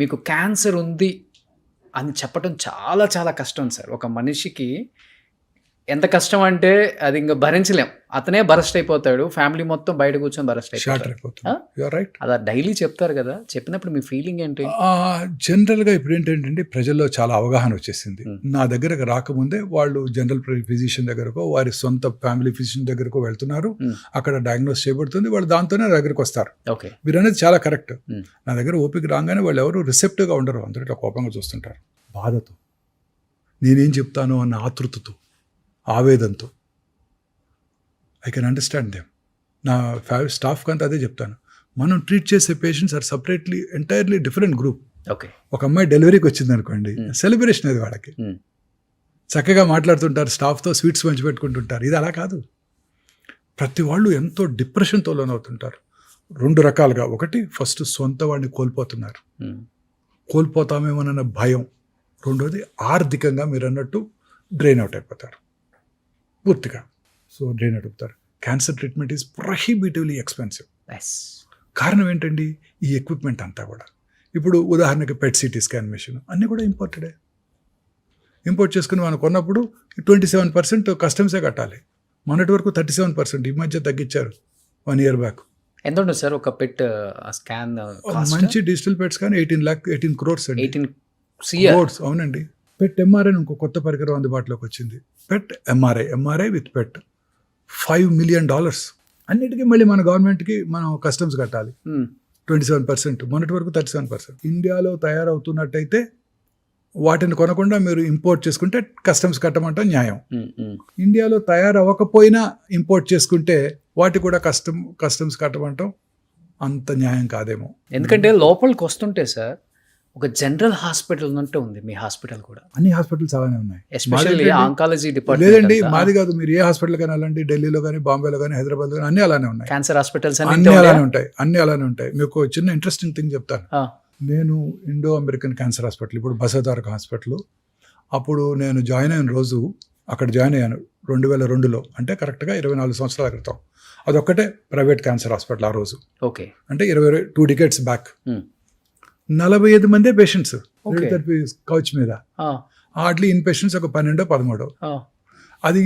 S2: మీకు క్యాన్సర్ ఉంది అని చెప్పడం చాలా చాలా కష్టం సార్. ఒక మనిషికి ఎంత కష్టం అంటే అది ఇంకా భరించలేం. అతనే బరస్ట్ అయిపోతాడు, ఫ్యామిలీ మొత్తం బయట కూర్చొని బరస్ట్ అయిపోతాడు. అలా డైలీ చెప్తారు కదా, చెప్పినప్పుడు మీ ఫీలింగ్ ఏంటి?
S3: జనరల్గా ఇప్పుడు ఏంటంటే ప్రజల్లో చాలా అవగాహన వచ్చేసింది. నా దగ్గరకు రాకముందే వాళ్ళు జనరల్ ఫిజిషియన్ దగ్గరకో, వారి సొంత ఫ్యామిలీ ఫిజిషియన్ దగ్గరకో వెళ్తున్నారు. అక్కడ డయాగ్నోస్ చేయబడుతుంది, వాళ్ళు దాంతోనే దగ్గరకు వస్తారు.
S2: ఓకే,
S3: మీరు అనేది చాలా కరెక్ట్. నా దగ్గర ఓపిక రాగానే వాళ్ళు ఎవరు రిసెప్టివ్గా ఉండరు, అందరూ ఇట్లా కోపంగా చూస్తుంటారు. బాధతో, నేనేం చెప్తాను అన్న ఆతృతతో, ఆవేదంతో. I can understand them. నా స్టాఫ్కి అంతా అదే చెప్తాను. మనం ట్రీట్ చేసే patients are separately entirely different group.
S2: Okay.
S3: ఒక అమ్మాయి డెలివరీకి వచ్చింది అనుకోండి, సెలబ్రేషన్ అది వాళ్ళకి. చక్కగా మాట్లాడుతుంటారు, స్టాఫ్తో స్వీట్స్ పంచిపెట్టుకుంటుంటారు. ఇది అలా కాదు. ప్రతి వాళ్ళు ఎంతో డిప్రెషన్తో లోనవుతుంటారు. 2 రకాలుగా. ఒకటి, ఫస్ట్ సొంత వాడిని కోల్పోతున్నారు, కోల్పోతామేమోనన్న భయం. రెండోది, ఆర్థికంగా మీరు అన్నట్టు డ్రైన్ అవుట్ అయిపోతారు పూర్తిగా. సో డ్రైన్ అవుట్ అవుతారు. Cancer treatment is prohibitively expensive. కారణం ఏంటండి? ఈ ఎక్విప్మెంట్ అంతా కూడా. ఇప్పుడు ఉదాహరణకి పెట్ సిటీ స్కాన్ మెషిన్ అన్నీ కూడా ఇంపోర్టెడే. ఇంపోర్ట్ చేసుకుని మనం కొన్నప్పుడు 27% కస్టమ్సే కట్టాలి. మొన్నటి వరకు 37%, ఈ మధ్య తగ్గించారు 1 year బ్యాక్.
S2: ఎంత ఉంటుంది సార్ ఒక పెట్ స్కాన్?
S3: మంచి డిజిటల్ పెట్స్ కానీ 18 crores అండి.
S2: 18
S3: crores, అవునండి. పెట్ ఎంఆర్ఐ ఇంకో కొత్త పరికరం అందుబాటులోకి వచ్చింది. పెట్ ఎంఆర్ఐ విత్ పెట్ $5 million. అన్నిటికీ మళ్ళీ మన గవర్నమెంట్కి మనం కస్టమ్స్ కట్టాలి 27%. మొన్నటి వరకు 37%. ఇండియాలో తయారవుతున్నట్టయితే వాటిని కొనకుండా మీరు ఇంపోర్ట్ చేసుకుంటే కస్టమ్స్ కట్టమంటాం న్యాయం. ఇండియాలో తయారవ్వకపోయినా ఇంపోర్ట్ చేసుకుంటే వాటి కూడా కస్టమ్స్ కట్టమంటాం అంత న్యాయం కాదేమో.
S2: ఎందుకంటే లోపలికి వస్తుంటే సార్ ఒక జనరల్ హాస్పిటల్ ఉన్నట్టు ఉంది మీ హాస్పిటల్ కూడా.
S3: అన్ని హాస్పిటల్స్ అలానే ఉన్నాయి,
S2: ఎస్పెషల్లీ ఆంకాలజీ డిపార్ట్మెంట్.
S3: లేదండి, మాది కాదు. మీరు ఏ హాస్పిటల్ కానీ వెళ్ళండి, ఢిల్లీలో కానీ, బాంబేలో కానీ, హైదరాబాద్ కానీ అన్ని అలానే ఉన్నాయి.
S2: క్యాన్సర్ హాస్పిటల్స్
S3: అన్ని అలానే ఉంటాయి, అన్ని అలానే ఉంటాయి. మీకు చిన్న ఇంట్రెస్టింగ్ థింగ్ చెప్తాను. నేను ఇండో అమెరికన్ క్యాన్సర్ హాస్పిటల్, ఇప్పుడు బసవతారక హాస్పిటల్, అప్పుడు నేను జాయిన్ అయిన రోజు అక్కడ జాయిన్ అయ్యాను 2002లో, అంటే కరెక్ట్గా 24 సంవత్సరాల క్రితం. అదొక్కటే ప్రైవేట్ క్యాన్సర్ హాస్పిటల్ ఆ రోజు.
S2: ఓకే,
S3: అంటే 2 decades బ్యాక్. 45 మందే పేషెంట్స్ రేడియోథెరపీ కౌచ్ మీద. హార్డ్లీ ఇన్ పేషెంట్స్ ఒక 12-13. అది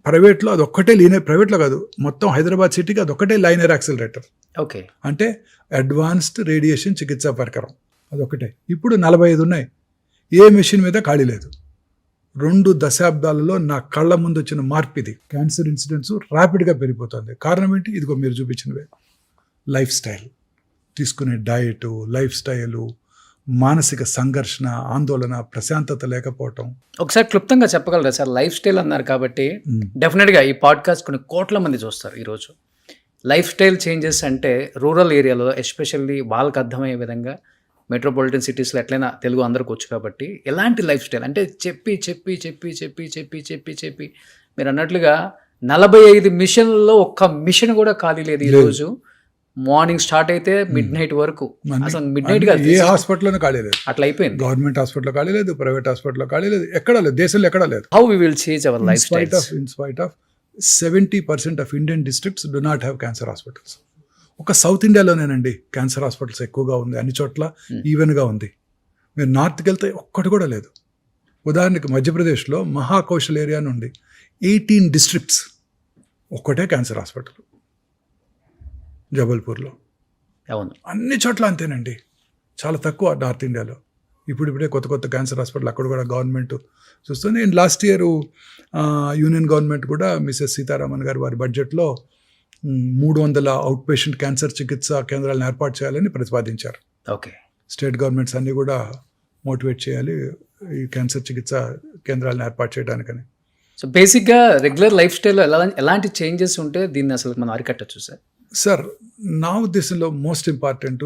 S3: ప్రైవేట్లో అదొక్కటే ప్రైవేట్లో కాదు, మొత్తం హైదరాబాద్ సిటీకి అదొక్కటే లైనర్ యాక్సిలరేటర్.
S2: ఓకే,
S3: అంటే అడ్వాన్స్డ్ రేడియేషన్ చికిత్సా పరికరం అదొక్కటే. ఇప్పుడు 45 ఉన్నాయి. ఏ మెషిన్ మీద ఖాళీ లేదు. 2 దశాబ్దాలలో నా కళ్ళ ముందు వచ్చిన మార్పు ఇది. క్యాన్సర్ ఇన్సిడెంట్స్ ర్యాపిడ్గా పెరిగిపోతుంది. కారణం ఏంటి? ఇదిగో మీరు చూపించినవే. లైఫ్ స్టైల్, తీసుకునే డయట్, లైఫ్ స్టైలు, మానసిక సంఘర్షణ, ఆందోళన, ప్రశాంతత లేకపోవటం.
S2: ఒకసారి క్లుప్తంగా చెప్పగలరా సార్? లైఫ్ స్టైల్ అన్నారు కాబట్టి డెఫినెట్గా ఈ పాడ్కాస్ట్ కొన్ని కోట్ల మంది చూస్తారు ఈరోజు. లైఫ్ స్టైల్ చేంజెస్ అంటే రూరల్ ఏరియాలో ఎస్పెషల్లీ వాళ్ళకి అర్థమయ్యే విధంగా, మెట్రోపాలిటన్ సిటీస్లో ఎట్లయినా తెలుగు అందరికి వచ్చు కాబట్టి, ఎలాంటి లైఫ్ స్టైల్ అంటే చెప్పి చెప్పి చెప్పి చెప్పి చెప్పి చెప్పి చెప్పి మీరు అన్నట్లుగా 45 మిషన్లలో ఒక్క మిషన్ కూడా ఖాళీ లేదు ఈరోజు. మార్నింగ్ స్టార్ట్ అయితే మిడ్ నైట్ వరకు, అసలు మిడ్ నైట్ కాదు,
S3: ఏ హాస్పిటల్లోనూ ఖాళీ లేదు.
S2: అట్లా అయిపోయింది.
S3: గవర్నమెంట్ హాస్పిటల్లో ఖాళీ లేదు, ప్రైవేట్ హాస్పిటల్లో ఖాళీ లేదు, ఎక్కడా లేదు, దేశంలో ఎక్కడా లేదు.
S2: How we will change our life style?
S3: In spite of 70% of Indian districts do not have cancer hospitals. ఒక సౌత్ ఇండియాలోనేనండి క్యాన్సర్ హాస్పిటల్స్ ఎక్కువగా ఉంది, అన్ని చోట్ల ఈవెన్గా ఉంది. మీరు నార్త్కి వెళ్తే ఒక్కటి కూడా లేదు. ఉదాహరణకి మధ్యప్రదేశ్లో మహాకౌశల్ ఏరియా నుండి 18 డిస్ట్రిక్ట్స్ ఒక్కటే క్యాన్సర్ హాస్పిటల్, జబల్పూర్లో.
S2: అవును,
S3: అన్ని చోట్ల అంతేనండి, చాలా తక్కువ నార్త్ ఇండియాలో. ఇప్పుడిప్పుడే కొత్త కొత్త క్యాన్సర్ హాస్పిటల్ అక్కడ కూడా గవర్నమెంట్ చూస్తుంది. నేను లాస్ట్ ఇయర్ యూనియన్ గవర్నమెంట్ కూడా మిసెస్ సీతారామన్ గారు వారి బడ్జెట్లో 300 అవుట్ పేషెంట్ క్యాన్సర్ చికిత్సా కేంద్రాలను ఏర్పాటు చేయాలని ప్రతిపాదించారు.
S2: ఓకే,
S3: స్టేట్ గవర్నమెంట్స్ అన్నీ కూడా మోటివేట్ చేయాలి ఈ క్యాన్సర్ చికిత్సా కేంద్రాలను ఏర్పాటు చేయడానికని.
S2: సో బేసిక్గా రెగ్యులర్ లైఫ్ స్టైల్లో ఎలాంటి చేంజెస్ ఉంటే దీన్ని అసలు మనం అరికట్టచ్చు సార్?
S3: సార్, నా ఉద్దేశంలో మోస్ట్ ఇంపార్టెంట్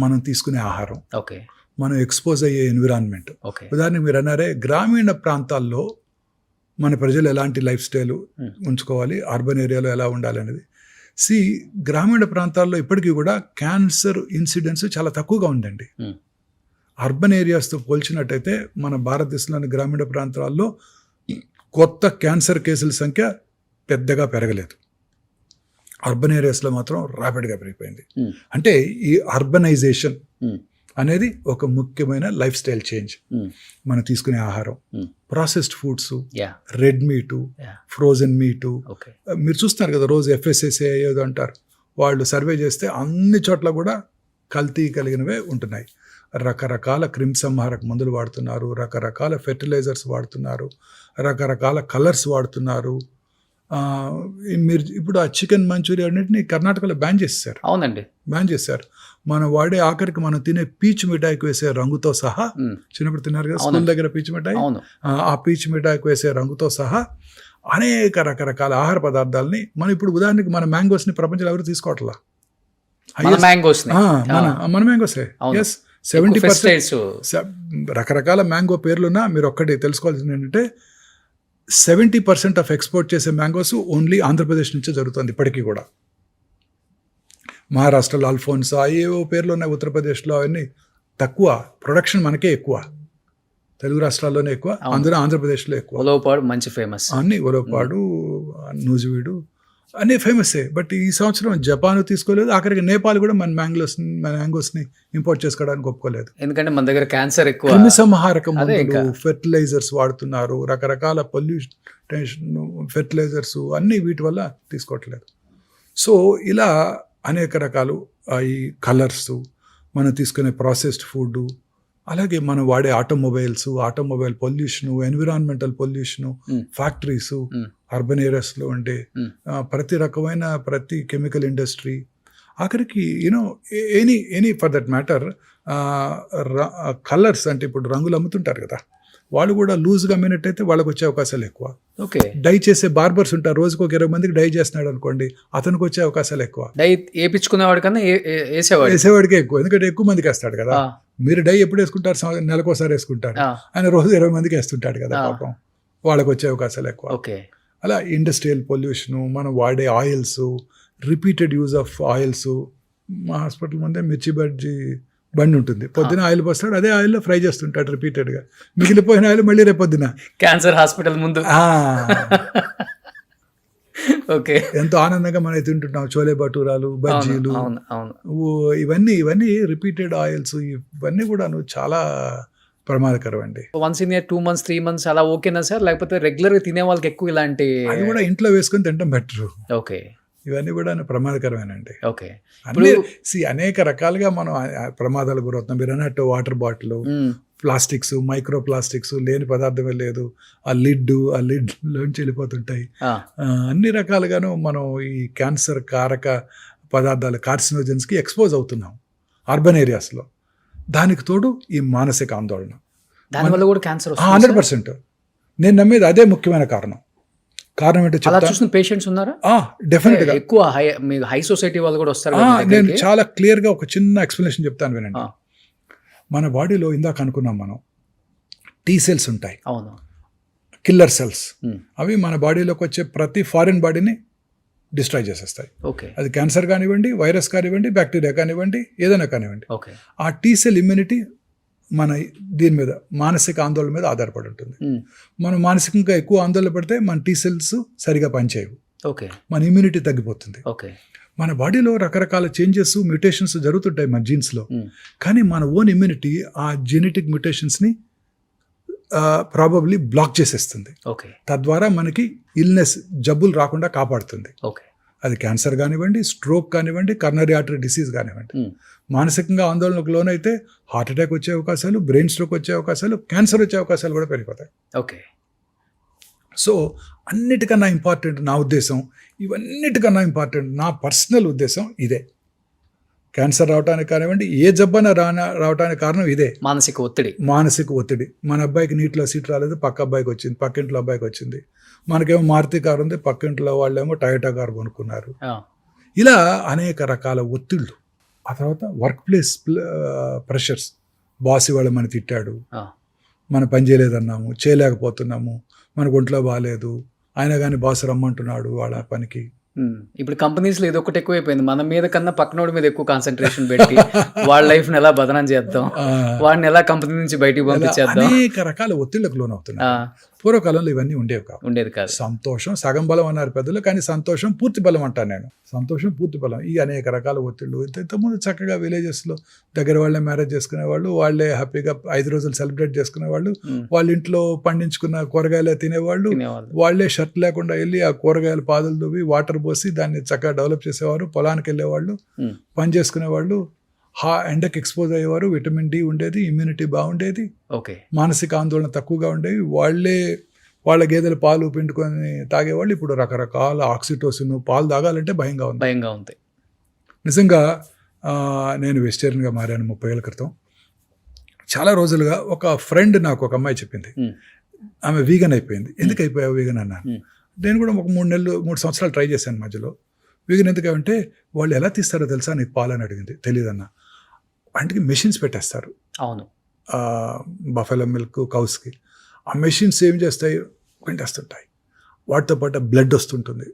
S3: మనం తీసుకునే ఆహారం,
S2: ఓకే,
S3: మనం ఎక్స్పోజ్ అయ్యే ఎన్విరాన్మెంట్.
S2: ఓకే,
S3: ఉదాహరణకు మీరు అన్నారే గ్రామీణ ప్రాంతాల్లో మన ప్రజలు ఎలాంటి లైఫ్ స్టైల్ ఉంచుకోవాలి, అర్బన్ ఏరియాలో ఎలా ఉండాలి అనేది. గ్రామీణ ప్రాంతాల్లో ఇప్పటికీ కూడా క్యాన్సర్ ఇన్సిడెన్స్ చాలా తక్కువగా ఉందండి. అర్బన్ ఏరియాస్తో పోల్చినట్టయితే మన భారతదేశంలోని గ్రామీణ ప్రాంతాల్లో కొత్త క్యాన్సర్ కేసుల సంఖ్య పెద్దగా పెరగలేదు. అర్బన్ ఏరియాస్లో మాత్రం ర్యాపిడ్గా పెరిగిపోయింది. అంటే ఈ అర్బనైజేషన్ అనేది ఒక ముఖ్యమైన లైఫ్ స్టైల్ చేంజ్. మనం తీసుకునే ఆహారం, processed foods, red meat, frozen meat. మీరు చూస్తున్నారు కదా రోజు FSSAI ఏదో అంటారు, వాళ్ళు సర్వే చేస్తే అన్ని చోట్ల కూడా కల్తీ కలిగినవే ఉంటున్నాయి. రకరకాల క్రిమిసంహారక మందులు వాడుతున్నారు, రకరకాల ఫెర్టిలైజర్స్ వాడుతున్నారు, రకరకాల కలర్స్ వాడుతున్నారు. మీరు ఇప్పుడు ఆ చికెన్ మంచూరియా అన్నింటినీ కర్ణాటకలో బ్యాన్ చేశారు.
S2: అవునండి,
S3: బ్యాన్ చేశారు. మనం వాడే ఆఖరికి మనం తినే పీచు మిఠాయికి వేసే రంగుతో సహా, చిన్నప్పుడు తిన్నారు కదా స్కూల్ దగ్గర పీచు మిఠాయి, ఆ పీచు మిఠాయికి వేసే రంగుతో సహా అనేక రకరకాల ఆహార పదార్థాలని మనం ఇప్పుడు ఉదాహరణకి మన మ్యాంగోస్ని ప్రపంచంలో ఎవరు తీసుకోవట్లా. మన మ్యాంగోసే 70% రకరకాల మ్యాంగో పేర్లున్నా మీరు ఒక్కటి తెలుసుకోవాల్సింది ఏంటంటే 70% ఆఫ్ ఎక్స్పోర్ట్ చేసే మ్యాంగోస్ ఓన్లీ ఆంధ్రప్రదేశ్ నుంచే జరుగుతుంది ఇప్పటికీ కూడా. మహారాష్ట్రలో అల్ఫోన్సా ఏవో పేర్లు ఉన్నాయి, ఉత్తరప్రదేశ్లో అవన్నీ తక్కువ, ప్రొడక్షన్ మనకే ఎక్కువ, తెలుగు రాష్ట్రాల్లోనే ఎక్కువ, అందులో ఆంధ్రప్రదేశ్లో ఎక్కువ.
S2: ఉలవపాడు మంచి ఫేమస్,
S3: అన్ని ఉలవపాడు, నూజివీడు అన్నీ ఫేమసే. బట్ ఈ సంవత్సరం జపాన్ తీసుకోలేదు, ఆఖరికి నేపాల్ కూడా మన మ్యాంగోస్ని ఇంపోర్ట్ చేసుకోవడానికి ఒప్పుకోలేదు.
S2: ఎందుకంటే మన దగ్గర క్యాన్సర్ ఎక్కువ,
S3: క్రిమిసంహారక మందులు, ఫెర్టిలైజర్స్ వాడుతున్నారు, రకరకాల పొల్యూషన్ ఫెర్టిలైజర్స్ అన్నీ వీటి వల్ల తీసుకోవట్లేదు. సో ఇలా అనేక రకాలు ఈ కలర్స్, మనం తీసుకునే ప్రాసెస్డ్ ఫుడ్, అలాగే మనం వాడే automobile pollution, environmental pollution, factories, urban ఏరియాస్లో ఉండే ప్రతి కెమికల్ ఇండస్ట్రీ, ఆఖరికి any for that matter colours, అంటే ఇప్పుడు రంగులు అమ్ముతుంటారు కదా, వాళ్ళు కూడా లూజ్గా అమ్మినట్టయితే వాళ్ళకి వచ్చే అవకాశాలు ఎక్కువ.
S2: ఓకే,
S3: డై చేసే బార్బర్స్ ఉంటారు, రోజుకు ఒక 20 మందికి డై చేస్తున్నాడు అనుకోండి, అతనికి వచ్చే అవకాశాలు ఎక్కువ.
S2: డై వేయించుకునేవాడి కన్నా
S3: వేసేవాడికే ఎక్కువ, ఎందుకంటే ఎక్కువ మందికి వేస్తాడు కదా. మీరు డై ఎప్పుడు వేసుకుంటారు? నెలకోసారి వేసుకుంటారు, ఆయన రోజు 20 మందికి వేస్తుంటాడు కదా, పాపం వాళ్ళకి వచ్చే అవకాశాలు ఎక్కువ.
S2: ఓకే,
S3: అలా ఇండస్ట్రియల్ పొల్యూషను, మనం వాడే oils, repeated use of oils. మా హాస్పిటల్ ముందే మిర్చి బజ్జీ బండి ఉంటుంది, పొద్దున ఆయిల్ పోస్తాడు, అదే ఆయిల్లో ఫ్రై చేస్తుంటాడు రిపీటెడ్గా, మిగిలిపోయిన ఆయిల్ మళ్ళీ రేపొద్దున
S2: క్యాన్సర్ హాస్పిటల్ ముందు. ఓకే, ఎంతో
S3: ఆనందంగా మనం తింటుంటాం చోలే భటూరాలు, బజ్జీలు, ఇవన్నీ రిపీటెడ్ ఆయిల్స్, ఇవన్నీ కూడా చాలా ప్రమాదకరం అండి.
S2: వన్స్ ఇన్ 2 months 3 months అలా ఓకేనా సార్? లేకపోతే రెగ్యులర్గా తినే వాళ్ళకి ఎక్కువ ఇలాంటి
S3: అది కూడా ఇంట్లో వేసుకొని తినడం బెటర్.
S2: ఓకే,
S3: ఇవన్నీ కూడా ప్రమాదకరమేనండి.
S2: ఓకే,
S3: అనేక రకాలుగా మనం ప్రమాదాలు గురవుతున్నాం. మీరు అన్నట్టు water bottle, plastics, micro plastics, లేని పదార్థమే లేదు, ఆ లిడ్లోంచి వెళ్ళిపోతుంటాయి. అన్ని రకాలుగాను మనం ఈ క్యాన్సర్ కారక పదార్థాలు, కార్సినోజన్స్కి ఎక్స్పోజ్ అవుతున్నాం అర్బన్ ఏరియాస్లో. దానికి తోడు ఈ మానసిక ఆందోళన,
S2: దానివల్ల కూడా క్యాన్సర్
S3: 100%. నేను నమ్మేది అదే ముఖ్యమైన కారణం ఏంటో
S2: చూసిన పేషెంట్స్ ఉన్నారా?
S3: డెఫినెట్ గా ఎక్కువ
S2: హై సొసైటీ వాళ్ళు కూడా వస్తారు.
S3: నేను చాలా క్లియర్ గా ఒక చిన్న ఎక్స్ప్లెనేషన్ చెప్తాను వినండి. మన బాడీలో ఇందాక అనుకున్నాం మనం T సెల్స్ ఉంటాయి,
S2: అవును,
S3: కిల్లర్ సెల్స్. అవి మన బాడీలోకి వచ్చే ప్రతి ఫారిన్ బాడీని డిస్ట్రాయ్ చేసేస్తాయి.
S2: ఓకే
S3: అది క్యాన్సర్ కానివ్వండి, వైరస్ కానివ్వండి, బ్యాక్టీరియా కానివ్వండి, ఏదైనా కానివ్వండి.
S2: ఓకే
S3: ఆ టీ-సెల్ ఇమ్యూనిటీ మన దీని మీద మానసిక ఆందోళన మీద ఆధారపడి ఉంటుంది. మనం మానసికంగా ఎక్కువ ఆందోళన పడితే మన టీ-సెల్స్ సరిగా పనిచేయవు,
S2: ఓకే
S3: మన ఇమ్యూనిటీ తగ్గిపోతుంది.
S2: ఓకే
S3: మన బాడీలో రకరకాల చేంజెస్, మ్యూటేషన్స్ జరుగుతుంటాయి మన జీన్స్లో. కానీ మన ఓన్ ఇమ్యూనిటీ ఆ జెనెటిక్ మ్యూటేషన్స్ని ప్రాబబ్లీ బ్లాక్ చేసేస్తుంది.
S2: ఓకే
S3: తద్వారా మనకి ఇల్నెస్, జబ్బులు రాకుండా కాపాడుతుంది.
S2: ఓకే
S3: అది క్యాన్సర్ కానివ్వండి, స్ట్రోక్ కానివ్వండి, కర్నరీ ఆర్టరీ డిసీజ్ కానివ్వండి. మానసికంగా ఆందోళనకు లోనైతే హార్ట్ అటాక్ వచ్చే అవకాశాలు, బ్రెయిన్ స్ట్రోక్ వచ్చే అవకాశాలు, క్యాన్సర్ వచ్చే అవకాశాలు కూడా పెరిగిపోతాయి.
S2: ఓకే
S3: సో అన్నిటికన్నా ఇంపార్టెంట్ నా ఉద్దేశం, ఇవన్నిటికన్నా ఇంపార్టెంట్ నా పర్సనల్ ఉద్దేశం ఇదే. క్యాన్సర్ రావడానికి కానివ్వండి, ఏ జబ్బన రావడానికి కారణం ఇదే,
S2: మానసిక ఒత్తిడి.
S3: మానసిక ఒత్తిడి. మన అబ్బాయికి నీటిలో సీట్ రాలేదు, పక్క అబ్బాయికి వచ్చింది, పక్కింట్లో అబ్బాయికి వచ్చింది. మనకేమో మారుతి కారు ఉంది, పక్కింట్లో వాళ్ళేమో టయోటా కారు కొనుక్కున్నారు. ఇలా అనేక రకాల ఒత్తిళ్ళు. ఆ తర్వాత వర్క్ ప్లేస్ ప్రెషర్స్. బాస్ ఇవాళ మన తిట్టాడు, మన పని చేయలేదన్నాము, చేయలేకపోతున్నాము, మనకు ఒంట్లో బాగాలేదు, అయినా కానీ బాస్ రమ్మంటున్నాడు వాళ్ళ పనికి.
S2: ఇప్పుడు కంపెనీస్లో ఇది ఒకటి ఎక్కువైపోయింది. మన మీద కన్నా పక్కనోడి మీద ఎక్కువ కాన్సన్ట్రేషన్ పెట్టి వాళ్ళ లైఫ్ని ఎలా బదనం చేద్దాం, వాడిని ఎలా కంపెనీ నుంచి బయటికి పంపించేద్దాం,
S3: అనేక రకాల ఒత్తిళ్లకు లోనవుతున్నాయి. పూర్వకాలంలో ఇవన్నీ ఉండేది కాదు. సంతోషం సగం బలం అన్నారు పెద్దలు, కానీ సంతోషం పూర్తి బలం అంటాను నేను. సంతోషం పూర్తి బలం. ఈ అనేక రకాల ఒత్తిళ్ళు. ఇంతకుముందు చక్కగా విలేజెస్లో దగ్గర వాళ్ళే మ్యారేజ్ చేసుకునేవాళ్ళు, వాళ్ళే హ్యాపీగా 5 రోజులు సెలబ్రేట్ చేసుకునేవాళ్ళు, వాళ్ళ ఇంట్లో పండించుకున్న కూరగాయలే తినేవాళ్ళు, వాళ్ళే షర్ట్ లేకుండా వెళ్ళి ఆ కూరగాయల పాదులు దువ్వి వాటర్ పోసి దాన్ని చక్కగా డెవలప్ చేసేవారు, పొలానికి వెళ్ళేవాళ్ళు, పని చేసుకునేవాళ్ళు, ఎండకి ఎక్స్పోజ్ అయ్యేవారు, విటమిన్ డి ఉండేది, ఇమ్యూనిటీ బాగుండేది,
S2: ఓకే
S3: మానసిక ఆందోళన తక్కువగా ఉండేవి. వాళ్ళ గేదెల పాలు పిండుకొని తాగేవాళ్ళు. ఇప్పుడు రకరకాల ఆక్సిటోసిన్, పాలు తాగాలంటే భయంగా ఉంది. నిజంగా నేను వెజిటేరియన్గా మారాను 30 ఏళ్ళ క్రితం. చాలా రోజులుగా ఒక ఫ్రెండ్ నాకు ఒక అమ్మాయి చెప్పింది, ఆమె వీగన్ అయిపోయింది. ఎందుకు అయిపోయావు వీగన్ అన్నాను. నేను కూడా ఒక 3 సంవత్సరాలు ట్రై చేశాను మధ్యలో. వీగన్ ఎందుకంటే వాళ్ళు ఎలా తీస్తారో తెలుసా నీకు పాలు అని అడిగింది. తెలియదన్నా. వాటికి మెషిన్స్ పెట్టేస్తారు.
S2: అవును,
S3: బఫెలో మిల్క్ కౌస్కి. ఆ మెషిన్స్ ఏం చేస్తాయి, పిండేస్తుంటాయి. వాటితో పాటు బ్లడ్ వస్తుంటుంది,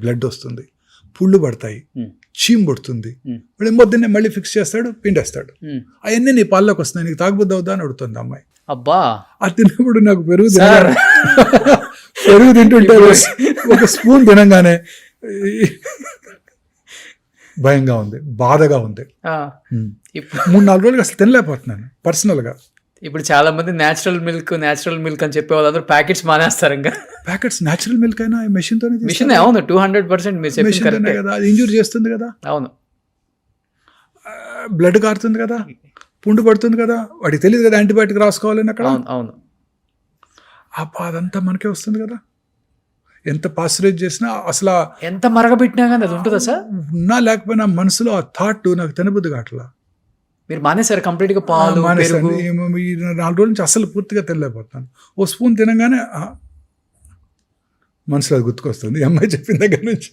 S3: బ్లడ్ వస్తుంది, పుళ్ళు పడతాయి, చీమ్ పడుతుంది. వాడు పొద్దున్నే మళ్ళీ ఫిక్స్ చేస్తాడు, పిండేస్తాడు. అవన్నీ నీ పాల్లోకి వస్తున్నాయి, నీకు తాగుబుద్ది అవుతా అని అడుగుతుంది అమ్మాయి.
S2: అబ్బా,
S3: అది తిన్నప్పుడు నాకు పెరుగు తింటుంటే ఒక స్పూన్ తినంగానే భయంగా ఉంది, బాధగా ఉంది. 3-4 రోజులుగా అసలు తినలేకపోతున్నాను పర్సనల్గా.
S2: ఇప్పుడు చాలా మంది న్యాచురల్ మిల్క్ అని చెప్పే వాళ్ళందరూ ప్యాకెట్స్ మానేస్తారు. ఇంకా
S3: ప్యాకెట్స్ న్యాచురల్ మిల్క్ అయినా మిషన్
S2: అవును 200% మీరు చెప్పింది
S3: కదా. అది ఇంజూర్ చేస్తుంది కదా.
S2: అవును,
S3: బ్లడ్ కారుతుంది కదా, పుండు పడుతుంది కదా, వాడికి తెలియదు కదా యాంటీబయాటిక్ రాసుకోవాలని అక్కడ.
S2: అవును,
S3: ఆ బాధ అంతా మనకే వస్తుంది కదా. ఎంత పాస్చరైజ్ చేసినా అసలు
S2: ఎంత మరగబెట్టినా కానీ అది ఉంటుందా సార్?
S3: ఉన్నా లేకపోయినా మనసులో ఆ థాట్ నాకు తినబుద్ది కావట్లా.
S2: మీరు మానేసారు కంప్లీట్గా పాలు?
S3: 4 రోజుల నుంచి అసలు పూర్తిగా తినలేకపోతున్నాను. ఓ స్పూన్ తినగానే మనసులో అది గుర్తుకొస్తుంది ఈ అమ్మాయి చెప్పిన దగ్గర నుంచి.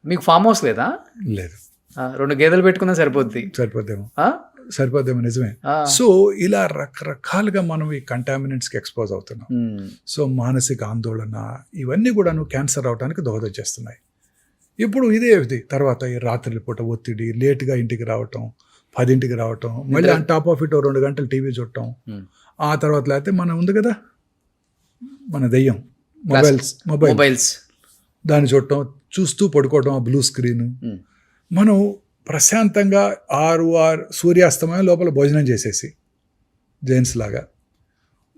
S2: మీకు ఫామ్ హౌస్ లేదా?
S3: లేదు.
S2: 2 గేదెలు పెట్టుకున్నా
S3: సరిపోద్దేమో నిజమే. సో ఇలా రకరకాలుగా మనం ఈ కంటామినెంట్స్కి ఎక్స్పోజ్ అవుతున్నాం. సో మానసిక ఆందోళన ఇవన్నీ కూడా క్యాన్సర్ అవడానికి దోహదం చేస్తున్నాయి. ఇప్పుడు ఇది తర్వాత ఈ రాత్రి పూట ఒత్తిడి, లేట్గా ఇంటికి రావటం, 10ంటికి రావటం, మళ్ళీ ఆన్ టాప్ ఆఫ్ ఇట్ 2 గంటలు టీవీ చూడటం. ఆ తర్వాత లేకపోతే మనం ఉంది కదా మన దెయ్యం మొబైల్స్, దాన్ని చూస్తూ పడుకోవటం, ఆ బ్లూ స్క్రీన్. మనం ప్రశాంతంగా 6 సూర్యాస్తమయం లోపల భోజనం చేసేసి, జెంట్స్ లాగా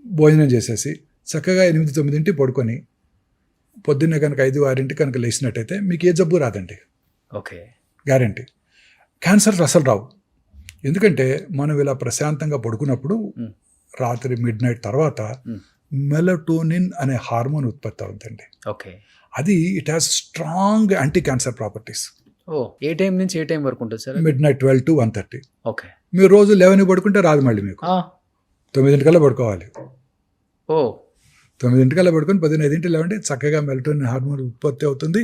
S3: భోజనం చేసేసి చక్కగా 8-9 పడుకొని పొద్దున్నే కనుక 5-6 కనుక లేచినట్టయితే మీకు ఏ జబ్బు రాదండి.
S2: Okay,
S3: guarantee. క్యాన్సర్ అసలు రావు. ఎందుకంటే మనం ఇలా ప్రశాంతంగా పడుకున్నప్పుడు రాత్రి మిడ్నైట్ తర్వాత మెలటోనిన్ అనే హార్మోన్ ఉత్పత్తి అవుతుందండి.
S2: ఓకే,
S3: అది it has strong anti cancer properties.
S2: A time నుంచి ఏ టైం వరకు ఉంటుంది సార్?
S3: Midnight 12 to 1:30.
S2: ఓకే,
S3: మీరు రోజు 11 పడుకుంటే రాదు, మళ్ళీ మీకు 9 పడుకోవాలి. 9 పడుకొని 10 లేవండి, చక్కగా మెలటోనిన్ హార్మోన్ ఉత్పత్తి అవుతుంది.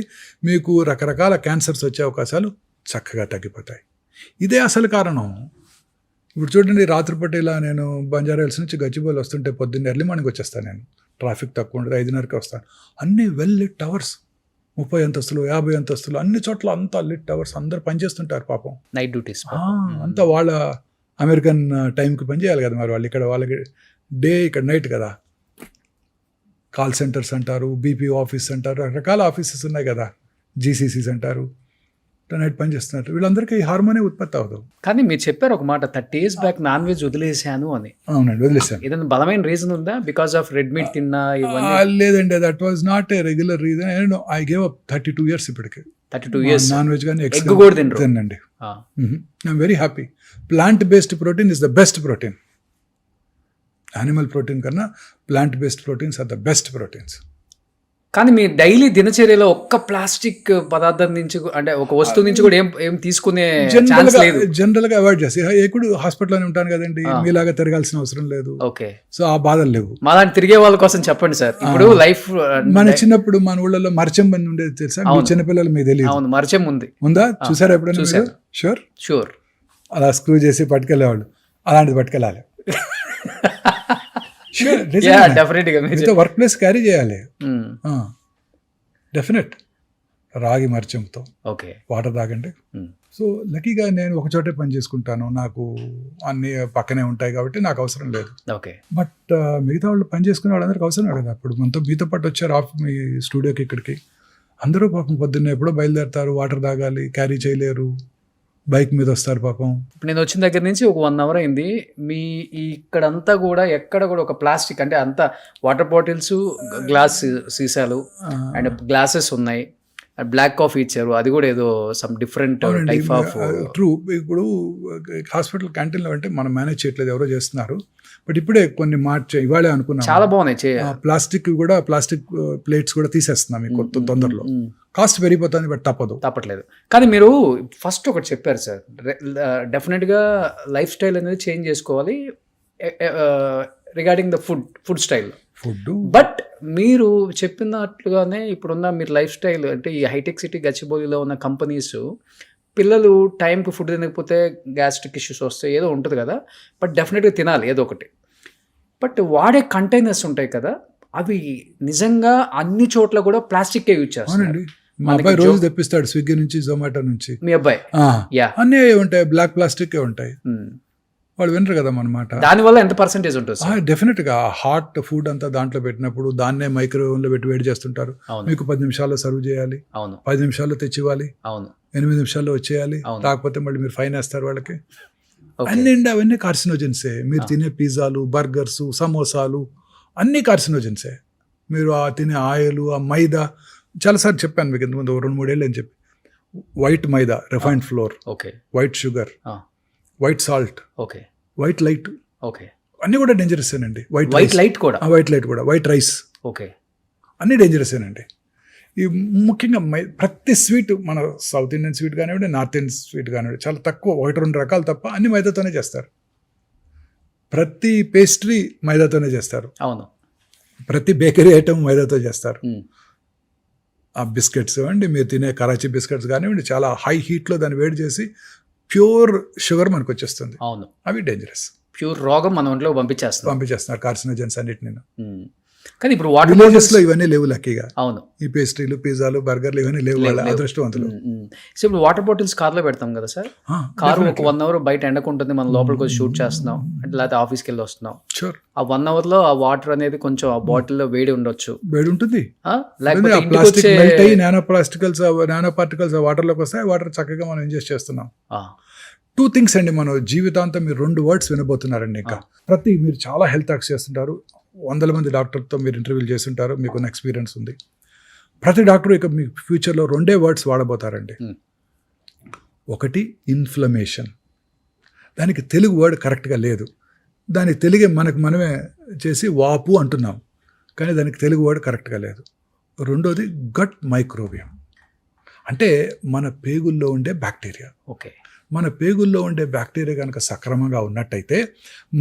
S3: మీకు రకరకాల క్యాన్సర్స్ వచ్చే అవకాశాలు చక్కగా తగ్గిపోతాయి. ఇదే అసలు కారణం. ఇప్పుడు చూడండి, రాత్రిపూట ఇలా నేను బంజారాహిల్స్ నుంచి గచ్చిబౌలి వస్తుంటే పొద్దున్న ఎర్లీ మార్నింగ్ వచ్చేస్తాను. నేను ట్రాఫిక్ తక్కువ ఉండదు, 5:30కి వస్తాను. అన్నీ వెల్ లిట్ టవర్స్, 30 అంతస్తులు 50 అంతస్తులు అన్ని చోట్ల అంతా లిట్ టవర్స్ అందరు పనిచేస్తుంటారు పాపం.
S2: Night duties.
S3: అంతా వాళ్ళ అమెరికన్ టైంకి పనిచేయాలి కదా మరి వాళ్ళు. ఇక్కడ వాళ్ళకి డే ఇక్కడ నైట్ కదా. కాల్ సెంటర్స్ అంటారు, బీపీ ఆఫీస్ అంటారు, రకరకాల ఆఫీసెస్ ఉన్నాయి కదా, జీసీసీస్ అంటారు, నైట్ పని చేస్తున్నారు. వీళ్ళందరికీ హార్మోనే ఉత్పత్తి అవుతాం.
S2: కానీ మీరు చెప్పారు ఒక మాట, 30 years బ్యాక్ నాన్ వెజ్ వదిలేసాను అని.
S3: అవునండి, వదిలేసాను.
S2: ఏదైనా బలమైన రీజన్ ఉందా? బికాస్ ఆఫ్ రెడ్ మీట్ తిన్నా ఇవన్నీ?
S3: లేదండి, that was not a regular reason. I gave up 32 years ఇప్పటికి.
S2: 32 years
S3: నాన్ వెజ్ కానీ
S2: ఎగ్ కూడా
S3: తినండి. I'm very happy. Plant based protein is the best protein. Animal protein కన్నా plant based proteins are the best proteins.
S2: కానీ మీ daily దినచర్యలో ఒక్క plastic పదార్థం నుంచి అంటే ఒక వస్తువు నుంచి కూడా ఏం తీసుకునే ఛాన్స్ లేదు.
S3: జనరల్ గా అవాయిడ్ చేసి ఎప్పుడు హాస్పిటల్లోనే ఉంటాను కదండి, మీలాగా తిరగాల్సిన అవసరం లేదు.
S2: ఓకే,
S3: సో ఆ బాధలు లేవు.
S2: మాలాంటి తిరిగే వాళ్ళ కోసం చెప్పండి సార్. ఇప్పుడు లైఫ్
S3: మన చిన్నప్పుడు మన ఊళ్ళలో మరచెం బండి ఉండేది తెలుసా? చిన్నపిల్లలు మీకు తెలియదు.
S2: అవును, మరచెం ఉంది.
S3: ఉందా? చూసారా ఎప్పుడైనా? షూర్. అలా స్క్రూ చేసి పట్టుకెళ్ళేవాళ్ళు. అలాంటిది పట్టుకెళ్ళాలి. వర్క్ ప్లేస్ క్యారీ చేయాలి. డెఫినెట్. రాగి మర్చంతో వాటర్ తాగండి. సో లక్కీగా నేను ఒక చోటే పని చేసుకుంటాను, నాకు అన్ని పక్కనే ఉంటాయి కాబట్టి నాకు అవసరం లేదు. బట్ మిగతా వాళ్ళు పని చేసుకునే వాళ్ళందరికీ అవసరమే కదా. ఇప్పుడు మనతో మీతో పాటు వచ్చారు మీ స్టూడియోకి, ఇక్కడికి అందరూ పాపం పొద్దున్న ఎప్పుడో బయలుదేరుతారు, వాటర్ తాగాలి, క్యారీ చేయలేరు, బైక్ మీద వస్తారు పాపం.
S2: ఇప్పుడు నేను వచ్చిన దగ్గర నుంచి ఒక 1 hour అయింది. మీ ఇక్కడంతా కూడా ఎక్కడ కూడా ఒక ప్లాస్టిక్ అంటే అంతా వాటర్ బాటిల్స్, గ్లాస్ సీసాలు అండ్ గ్లాసెస్ ఉన్నాయి. బ్లాక్ కాఫీ ఇచ్చారు, అది కూడా ఏదో some different type of.
S3: True. ఇప్పుడు హాస్పిటల్ క్యాంటీన్లో అంటే మనం మేనేజ్ చేయట్లేదు, ఎవరో చేస్తున్నారు. బట్ ఇప్పుడే కొన్ని ఇవాళే అనుకున్నాం,
S2: చాలా బాగున్నాయి.
S3: ప్లాస్టిక్ ప్లేట్స్ కూడా తీసేస్తున్నాం మీకు తొందరలో. కాస్ట్ పెరిగిపోతుంది, బట్ తప్పట్లేదు.
S2: కానీ మీరు ఫస్ట్ ఒకటి చెప్పారు సార్, డెఫినెట్గా లైఫ్ స్టైల్ అనేది చేంజ్ చేసుకోవాలి regarding the food style. But మీరు చెప్పినట్లుగానే ఇప్పుడున్న మీరు లైఫ్ స్టైల్ అంటే ఈ హైటెక్ సిటీ గచ్చిబౌలిలో ఉన్న కంపెనీస్ పిల్లలు టైంకి ఫుడ్ తినకపోతే గ్యాస్ట్రిక్ ఇష్యూస్ వస్తాయి, ఏదో ఉంటుంది కదా. బట్ డెఫినెట్గా తినాలి ఏదో ఒకటి. బట్ వాడే కంటైనర్స్ ఉంటాయి కదా, అవి నిజంగా అన్ని చోట్ల కూడా ప్లాస్టిక్ యూజ్ చేస్తారు.
S3: మా అబ్బాయి రోజు తెప్పిస్తాడు స్విగ్గీ నుంచి, జొమాటో నుంచి.
S2: మీ అబ్బాయి?
S3: అన్నీ ఉంటాయి, బ్లాక్ ప్లాస్టిక్ ఉంటాయి. వాళ్ళు వినరు కదా అన్నమాట.
S2: దానివల్ల ఎంత పర్సెంటేజ్ ఉంటుంది?
S3: డెఫినెట్ గా హాట్ ఫుడ్ అంతా దాంట్లో పెట్టినప్పుడు దాన్నే మైక్రోవేవ్ లో పెట్టి వేడి చేస్తుంటారు. మీకు 10 నిమిషాల్లో సర్వ్ చేయాలి, 10 నిమిషాల్లో తెచ్చివ్వాలి, 8 నిమిషాల్లో వచ్చేయాలి. కాకపోతే మళ్ళీ మీరు ఫైన్ వేస్తారు వాళ్ళకి. అవన్నీ కార్సినోజెన్సే. మీరు తినే పిజ్జాలు, బర్గర్స్, సమోసాలు అన్ని కార్సినోజెన్సే. మీరు తినే ఆయిల్, ఆ మైదా, చాలాసార్లు చెప్పాను మీకు ఇంతకుముందు 2-3 ఏళ్ళు అని చెప్పి. White maida, refined flour, white sugar, white salt, white light, అన్నీ కూడా డేంజరస్ ఏనండి. వైట్ లైట్ కూడా, వైట్ రైస్, అన్నీ డేంజరస్ ఏనండి. ఈ ముఖ్యంగా ప్రతి స్వీట్, మన సౌత్ ఇండియన్ స్వీట్ కానివ్వండి, నార్త్ ఇండియన్ స్వీట్ కానివ్వండి, చాలా తక్కువ 1-2 రకాలు తప్ప అన్ని మైదాతోనే చేస్తారు. ప్రతి పేస్ట్రీ మైదాతోనే చేస్తారు. ప్రతి బేకరీ ఐటమ్ మైదాతో చేస్తారు. ఆ బిస్కెట్స్ అండి, మీరు తినే కరాచీ బిస్కెట్స్ కానివ్వండి, చాలా హై హీట్లో దాన్ని వేడి చేసి ప్యూర్ షుగర్ మనకు వచ్చేస్తుంది. అవి డేంజరస్.
S2: ప్యూర్ రోగం మన ఒంట్లో
S3: పంపించేస్తున్నారు కార్సినోజన్స్ అన్నిటిని.
S2: కానీ ఇప్పుడు వాటర్
S3: విలేజెస్ లో ఇవన్నీ లేవు లక్కీగా.
S2: అవును,
S3: ఈ పేస్ట్రీలు, పిజ్జాలు, బర్గర్లు ఇవన్నీ లేవు, అదృష్టవంతులు.
S2: సో ఇప్పుడు వాటర్ బాటిల్స్ కార్లో పెడతాం కదా సార్, కారు ఒక 1 hour బయట ఎండకుంటుంది, మనం లోపలికి వచ్చి షూట్ చేస్తున్నాం అంటే లేకపోతే ఆఫీస్కి వెళ్ళి వస్తున్నాం. ఆ 1 hour లో ఆ వాటర్ అనేది కొంచెం ఆ బాటిల్లో వేడి ఉండొచ్చు,
S3: వేడి ఉంటుంది. నానో పార్టికల్స్ వాటర్ లోకి వస్తాయి, వాటర్ చక్కగా మనం ఇంజెస్ట్ చేస్తున్నాం. 2 things అండి, మనం జీవితాంతం మీరు 2 words వినబోతున్నారండి. ఇంకా మీరు చాలా హెల్త్ టాక్స్ చేస్తుంటారు, 100 మంది డాక్టర్తో మీరు ఇంటర్వ్యూలు చేస్తుంటారు, మీకు ఎక్స్పీరియన్స్ ఉంది. ప్రతి డాక్టర్ ఇక మీ ఫ్యూచర్లో 2 words వాడబోతారండి. ఒకటి ఇన్ఫ్లమేషన్, దానికి తెలుగు వర్డ్ కరెక్ట్గా లేదు, దానికి తెలుగే మనమే చేసి వాపు అంటున్నాం, కానీ దానికి తెలుగు వర్డ్ కరెక్ట్గా లేదు. రెండోది గట్ మైక్రోబియం, అంటే మన పేగుల్లో ఉండే బ్యాక్టీరియా. మన పేగుల్లో ఉండే బ్యాక్టీరియా కనుక సక్రమంగా ఉన్నట్టయితే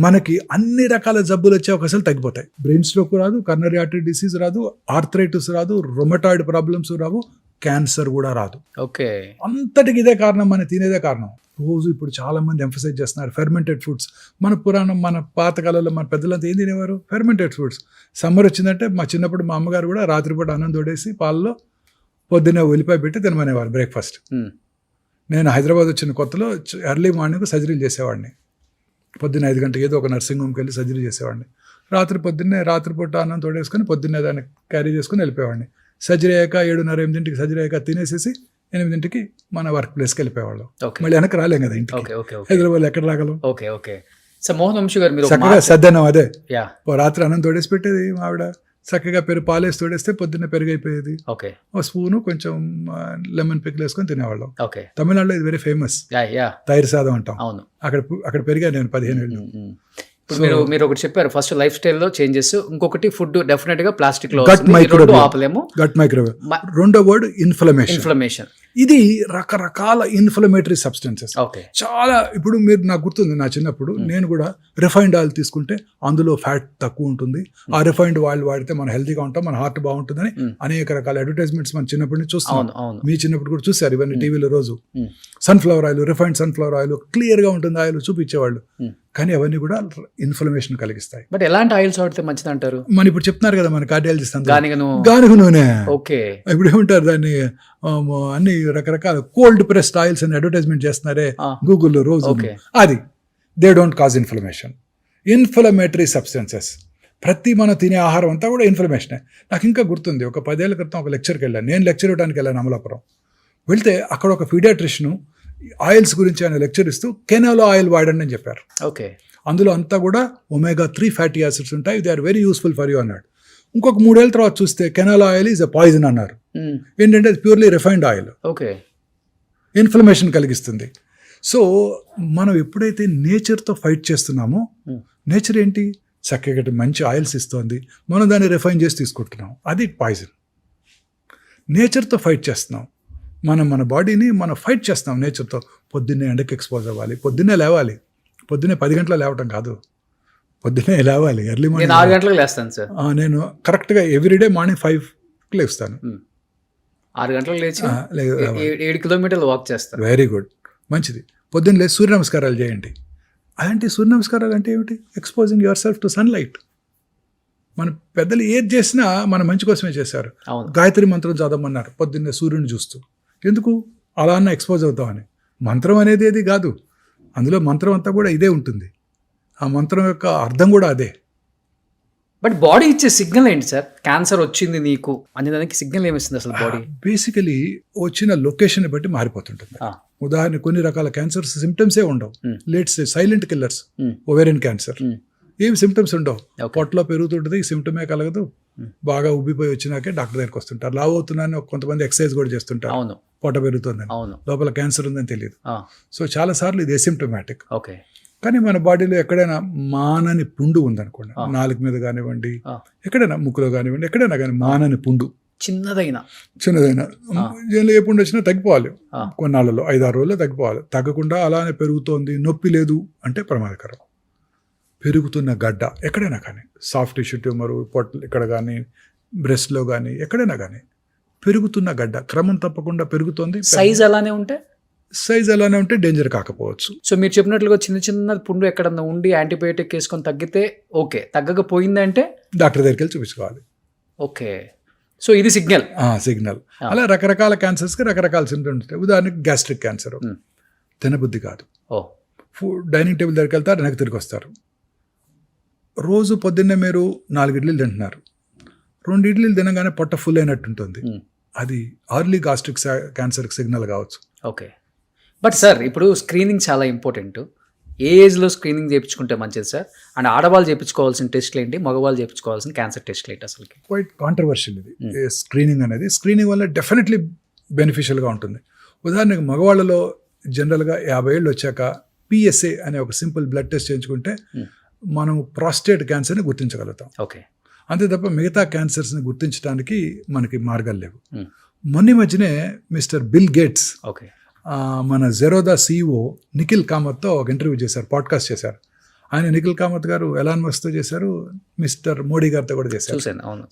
S3: మనకి అన్ని రకాల జబ్బులు వచ్చే అవకాశాలు తగ్గిపోతాయి. బ్రెయిన్ స్ట్రోక్ రాదు, కర్నరీ ఆర్టరీ డిసీజ్ రాదు, ఆర్థరైటిస్ రాదు, రొమటాయిడ్ ప్రాబ్లమ్స్ రావు, క్యాన్సర్ కూడా రాదు. అంతటికి ఇదే కారణం, మన తినేదే కారణం. రోజు ఇప్పుడు చాలా మంది ఎంఫసైజ్ చేస్తున్నారు ఫెర్మెంటెడ్ ఫుడ్స్. మన పాతకాలంలో మన పెద్దలంతా ఏం తినేవారు? Fermented foods. సమ్మర్ వచ్చిందంటే మా చిన్నప్పుడు మా అమ్మగారు కూడా రాత్రిపూట అన్నం తోడేసి పాలలో పొద్దున్నే ఉల్లిపాయ పెట్టి తినమనేవారు బ్రేక్ఫాస్ట్. నేను హైదరాబాద్ వచ్చిన కొత్తలో ఎర్లీ మార్నింగ్ సర్జరీలు చేసేవాడిని. పొద్దున్న 5 గంటలకు ఏదో ఒక నర్సింగ్ హోమ్కి వెళ్ళి సర్జరీ చేసేవాడిని. రాత్రిపూట అన్నం తోడేసుకొని పొద్దున్నే దాన్ని క్యారీ చేసుకుని వెళ్ళిపోయేవాడిని. సర్జరీ అయ్యాక 7:30, 8ంటికి సర్జరీ అయ్యాక తినేసేసి 8ంటికి మన వర్క్ ప్లేస్కి వెళ్ళిపోయేవాళ్ళం. మళ్ళీ వెనక్కి రాలేం కదా ఇంటికి. హైదరాబాద్ ఎక్కడ రాగలం?
S2: సో మోహన్ వంశీ గారు మీరు
S3: చక్కగా సద్దన్నం అదే రాత్రి అన్నం తోడేసి పెట్టేది ఆవిడ. చక్కగా పాలేసి తోడేస్తే పొద్దున్నే పెరుగు అయిపోయేది. ఒక స్పూను కొంచెం లెమన్ పిక్లు వేసుకొని తినేవాళ్ళం. తమిళనాడులో ఇది వెరీ ఫేమస్, తైరు సాదం అంటాం. అక్కడ పెరిగా నేను 15 ఏళ్ళు.
S2: మీరు ఒకటి చెప్పారు, ఫస్ట్ లైఫ్ స్టైల్లో చేంజెస్, ఇంకొకటి ఫుడ్ డెఫినెట్ గా ప్లాస్టిక్ లో ఆపలేము.
S3: Gut microwave. రెండో వర్డ్ ఇన్ఫ్లమేషన్. ఇది రకరకాల ఇన్ఫ్లమేటరీ సబ్స్టెన్సెస్ చాలా. ఇప్పుడు మీరు నాకు గుర్తుంది, నా చిన్నప్పుడు నేను కూడా రిఫైన్డ్ ఆయిల్ తీసుకుంటే అందులో ఫ్యాట్ తక్కువ ఉంటుంది, ఆ రిఫైన్డ్ ఆయిల్ వాడితే మనం హెల్తీగా ఉంటాం, మన హార్ట్ బాగుంటుందని అనేక రకాల అడ్వర్టైజ్మెంట్స్ మన చిన్నప్పటి నుంచి చూస్తాం. మీ చిన్నప్పుడు కూడా చూసారు ఇవన్నీ టీవీలో రోజు. Sunflower oil, refined sunflower oil clear గా ఉంటుంది ఆయిల్ చూపించేవాళ్ళు. కానీ అవన్నీ కూడా ఇన్ఫ్లమేషన్ కలిగిస్తాయి.
S2: బట్ ఎలాంటి ఆయిల్స్ వాడితే మంచిది అంటారు?
S3: మన ఇప్పుడు చెప్తున్నారు కదా మన కార్డియాలజిస్ట్
S2: గానుగ
S3: నూనె. ఇప్పుడు ఏమంటారు దాన్ని, అన్ని రకరకాల కోల్డ్ ప్రెస్డ్ ఆయిల్స్ అని అడ్వర్టైజ్మెంట్ చేస్తున్నారే గూగుల్లో రోజు. అది they don't cause inflammation. Inflammatory substances ప్రతి మనం తినే ఆహారం అంతా కూడా ఇన్ఫ్లమేషనే. నాకు ఇంకా గుర్తుంది, ఒక 10 ఏళ్ల క్రితం ఒక లెక్చర్కి వెళ్ళాను. నేను లెక్చర్ ఇవ్వడానికి వెళ్ళాను అమలాపురం. వెళ్తే అక్కడ ఒక పీడియాట్రిషియన్ ఆయిల్స్ గురించి ఆయన లెక్చర్ ఇస్తూ కెనాలో ఆయిల్ వాడండి అని చెప్పారు. అందులో అంతా కూడా omega-3 ఫ్యాటీ యాసిడ్స్ ఉంటాయి, they are very useful for you అన్నాడు. ఇంకొక 3 ఏళ్ళ తర్వాత చూస్తే canola oil is a poison అన్నారు. ఏంటంటే అది ప్యూర్లీ రిఫైన్డ్ ఆయిల్, ఇన్ఫ్లమేషన్ కలిగిస్తుంది. సో మనం ఎప్పుడైతే నేచర్తో ఫైట్ చేస్తున్నామో, నేచర్ ఏంటి చక్కగా మంచి ఆయిల్స్ ఇస్తుంది, మనం దాన్ని రిఫైన్ చేసి తీసుకుంటున్నాం, అది పాయిజన్. నేచర్తో ఫైట్ చేస్తున్నాం, మన బాడీని మనం ఫైట్ చేస్తాం నేచర్తో. పొద్దున్నే ఎండకి ఎక్స్పోజ్ అవ్వాలి, పొద్దున్నే లేవాలి. పొద్దున్నే 10 గంటల లేవటం కాదు, పొద్దున్నే లేవాలి. ఎర్లీ మార్నింగ్
S2: 6 గంటలకు లేస్తాను సార్.
S3: నేను కరెక్ట్గా ఎవ్రీడే మార్నింగ్ 5కి లేస్తాను.
S2: 6 గంటలకు లేచి 7 కిలోమీటర్లు వాక్ చేస్తాను.
S3: వెరీ గుడ్, మంచిది. పొద్దున్న లేచి సూర్య నమస్కారాలు చేయండి. అలాంటి సూర్య నమస్కారాలు అంటే ఏమిటి? Exposing your self to sunlight. మన పెద్దలు ఏది చేసినా మన మంచి కోసమే చేశారు. గాయత్రి మంత్రం చదవమన్నారు పొద్దున్నే సూర్యుని చూస్తూ. ఎందుకు? అలా అన్న ఎక్స్పోజ్ అవుతామని. మంత్రం అనేది ఏది కాదు, అందులో మంత్రం అంతా కూడా ఇదే ఉంటుంది. ఆ మంత్రం యొక్క అర్థం కూడా అదే.
S2: బట్ బాడీ ఇచ్చే సిగ్నల్ ఏంటి సార్? క్యాన్సర్ వచ్చింది నీకు అనే దానికి సిగ్నల్ ఏమిస్తుంది అసలు బాడీ?
S3: బేసికలీ వచ్చిన లొకేషన్ బట్టి మారిపోతుంటుంది. ఉదాహరణ, కొన్ని రకాల క్యాన్సర్స్ సిమ్టమ్సే ఉండవు. Let's say silent killers, ovarian cancer, ఏమి సిమ్టమ్స్ ఉండవు. పొట్టలో పెరుగుతుంటుంది, సిమ్టమే కలగదు. బాగా ఉబ్బిపోయి వచ్చినాకే డాక్టర్ దగ్గరికి వస్తుంటారు. లావు అవుతున్నాను, కొంతమంది ఎక్సర్సైజ్ కూడా చేస్తుంటారు, పొట్ట పెరుగుతుందని, లోపల క్యాన్సర్ ఉందని తెలియదు. సో చాలా సార్లు ఇది ఎసిమ్టమాటిక్. కానీ మన బాడీలో ఎక్కడైనా మానని పుండు ఉందనుకోండి, నాలుగు మీద కానివ్వండి, ఎక్కడైనా ముక్కులో కానివ్వండి, ఎక్కడైనా కానీ మానని పుండు చిన్నదైనా ఏ పుండు వచ్చినా తగ్గిపోవాలి. కొన్నాళ్ళలో 5-6 రోజుల్లో తగ్గిపోవాలి. తగ్గకుండా అలానే పెరుగుతోంది, నొప్పి లేదు అంటే ప్రమాదకరం. పెరుగుతున్న గడ్డ ఎక్కడైనా కానీ, సాఫ్ట్ టిష్యూ ట్యూమరు పొట్ట ఇక్కడ కానీ, బ్రెస్ట్లో కానీ, ఎక్కడైనా కానీ పెరుగుతున్న గడ్డ క్రమం తప్పకుండా పెరుగుతోంది.
S2: సైజ్ అలానే ఉంటే
S3: డేంజర్ కాకపోవచ్చు.
S2: సో మీరు చెప్పినట్లుగా చిన్న చిన్న పుండు ఎక్కడన్నా ఉండి యాంటీబయాటిక్ వేసుకొని తగ్గితే ఓకే, తగ్గకపోయిందంటే డాక్టర్
S3: దగ్గరికి వెళ్ళి చూపించుకోవాలి.
S2: ఓకే, సో ఇది సిగ్నల్.
S3: అలా రకరకాల క్యాన్సర్స్కి రకరకాల సింటమ్స్ ఉంటాయి. ఉదాహరణకి గ్యాస్ట్రిక్ క్యాన్సర్, తినబుద్ధి కాదు, డైనింగ్ టేబుల్ దగ్గరికి వెళ్తారు, వెనక్కి తిరిగి వస్తారు. రోజు పొద్దున్నే మీరు 4 ఇడ్లీలు తింటున్నారు, 2 ఇడ్లీలు తినగానే పొట్ట ఫుల్ అయినట్టు ఉంటుంది. అది ఆర్లీ గాస్ట్రిక్ క్యాన్సర్కి సిగ్నల్ కావచ్చు.
S2: ఓకే, బట్ సార్ ఇప్పుడు స్క్రీనింగ్ చాలా ఇంపార్టెంట్. ఏ ఏజ్లో స్క్రీనింగ్ చేయించుకుంటే మంచిది సార్? అండ్ ఆడవాళ్ళు చేయించుకోవాల్సిన టెస్ట్లు ఏంటి, మగవాళ్ళు చేయించుకోవాల్సిన క్యాన్సర్ టెస్ట్లు ఏంటి? అసలు
S3: క్వైట్ కాంట్రవర్షియల్ ఇది స్క్రీనింగ్ అనేది. స్క్రీనింగ్ వల్ల డెఫినెట్లీ బెనిఫిషియల్గా ఉంటుంది. ఉదాహరణకు మగవాళ్ళలో జనరల్గా 50 ఏళ్ళు వచ్చాక PSA అనే ఒక సింపుల్ బ్లడ్ టెస్ట్ చేయించుకుంటే మనం ప్రాస్టేట్ క్యాన్సర్ని గుర్తించగలుగుతాం.
S2: ఓకే,
S3: అంతే తప్ప మిగతా క్యాన్సర్స్ని గుర్తించడానికి మనకి మార్గాలు లేవు. మొన్న మధ్యనే మిస్టర్ బిల్ గేట్స్ మన జెరోదా CEO నిఖిల్ కామత్తో ఒక ఇంటర్వ్యూ చేశారు, పాడ్కాస్ట్ చేశారు. ఆయన నిఖిల్ కామత్ గారు ఎలాన్ మస్క్తో చేశారు, మిస్టర్ మోడీ గారితో కూడా చేశారు.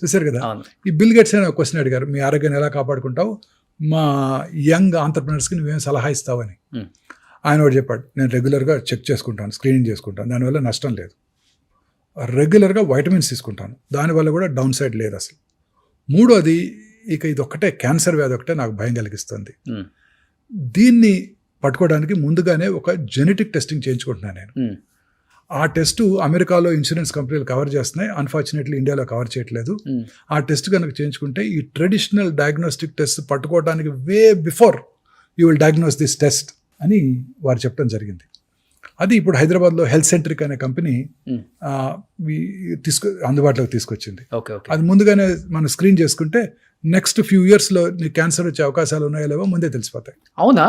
S3: చూశారు కదా. ఈ బిల్ గేట్స్ అని ఒక క్వశ్చన్ అడిగారు, మీ ఆరోగ్యాన్ని ఎలా కాపాడుకుంటావు, మా యంగ్ ఆంటర్ప్రినర్స్కి నువ్వేం సలహా ఇస్తావని. ఆయన ఒకటి చెప్పాడు, నేను రెగ్యులర్గా చెక్ చేసుకుంటాను, స్క్రీనింగ్ చేసుకుంటాను, దానివల్ల నష్టం లేదు. రెగ్యులర్గా వైటమిన్స్ తీసుకుంటాను, దానివల్ల కూడా డౌన్ సైడ్ లేదు అసలు. 3వది ఇక ఇది ఒక్కటే క్యాన్సర్ వ్యాధి ఒకటే నాకు భయం కలిగిస్తుంది.
S2: ఉమ్,
S3: దీన్ని పట్టుకోవడానికి ముందుగానే ఒక జెనెటిక్ టెస్టింగ్ చేయించుకుంటున్నాను నేను.
S2: ఉమ్,
S3: ఆ టెస్ట్ అమెరికాలో ఇన్సూరెన్స్ కంపెనీలు కవర్ చేస్తున్నాయి, అన్ఫార్చునేట్లీ ఇండియాలో కవర్ చేయట్లేదు.
S2: ఉమ్,
S3: ఆ టెస్ట్ కనుక చేయించుకుంటే ఈ ట్రెడిషనల్ డయాగ్నోస్టిక్ టెస్ట్ పట్టుకోవడానికి way before you will diagnose this test అని వారు చెప్పడం జరిగింది. అది ఇప్పుడు హైదరాబాద్లో హెల్త్ సెంట్రిక్ అనే కంపెనీ
S2: ఉమ్.
S3: అందుబాటులోకి తీసుకొచ్చింది.
S2: Okay okay.
S3: అది ముందుగానే మనం స్క్రీన్ చేసుకుంటే నెక్స్ట్ ఫ్యూ ఇయర్స్లో నీకు క్యాన్సర్ వచ్చే అవకాశాలు ఉన్నాయో లేవో ముందే తెలిసిపోతాయి.
S2: అవునా?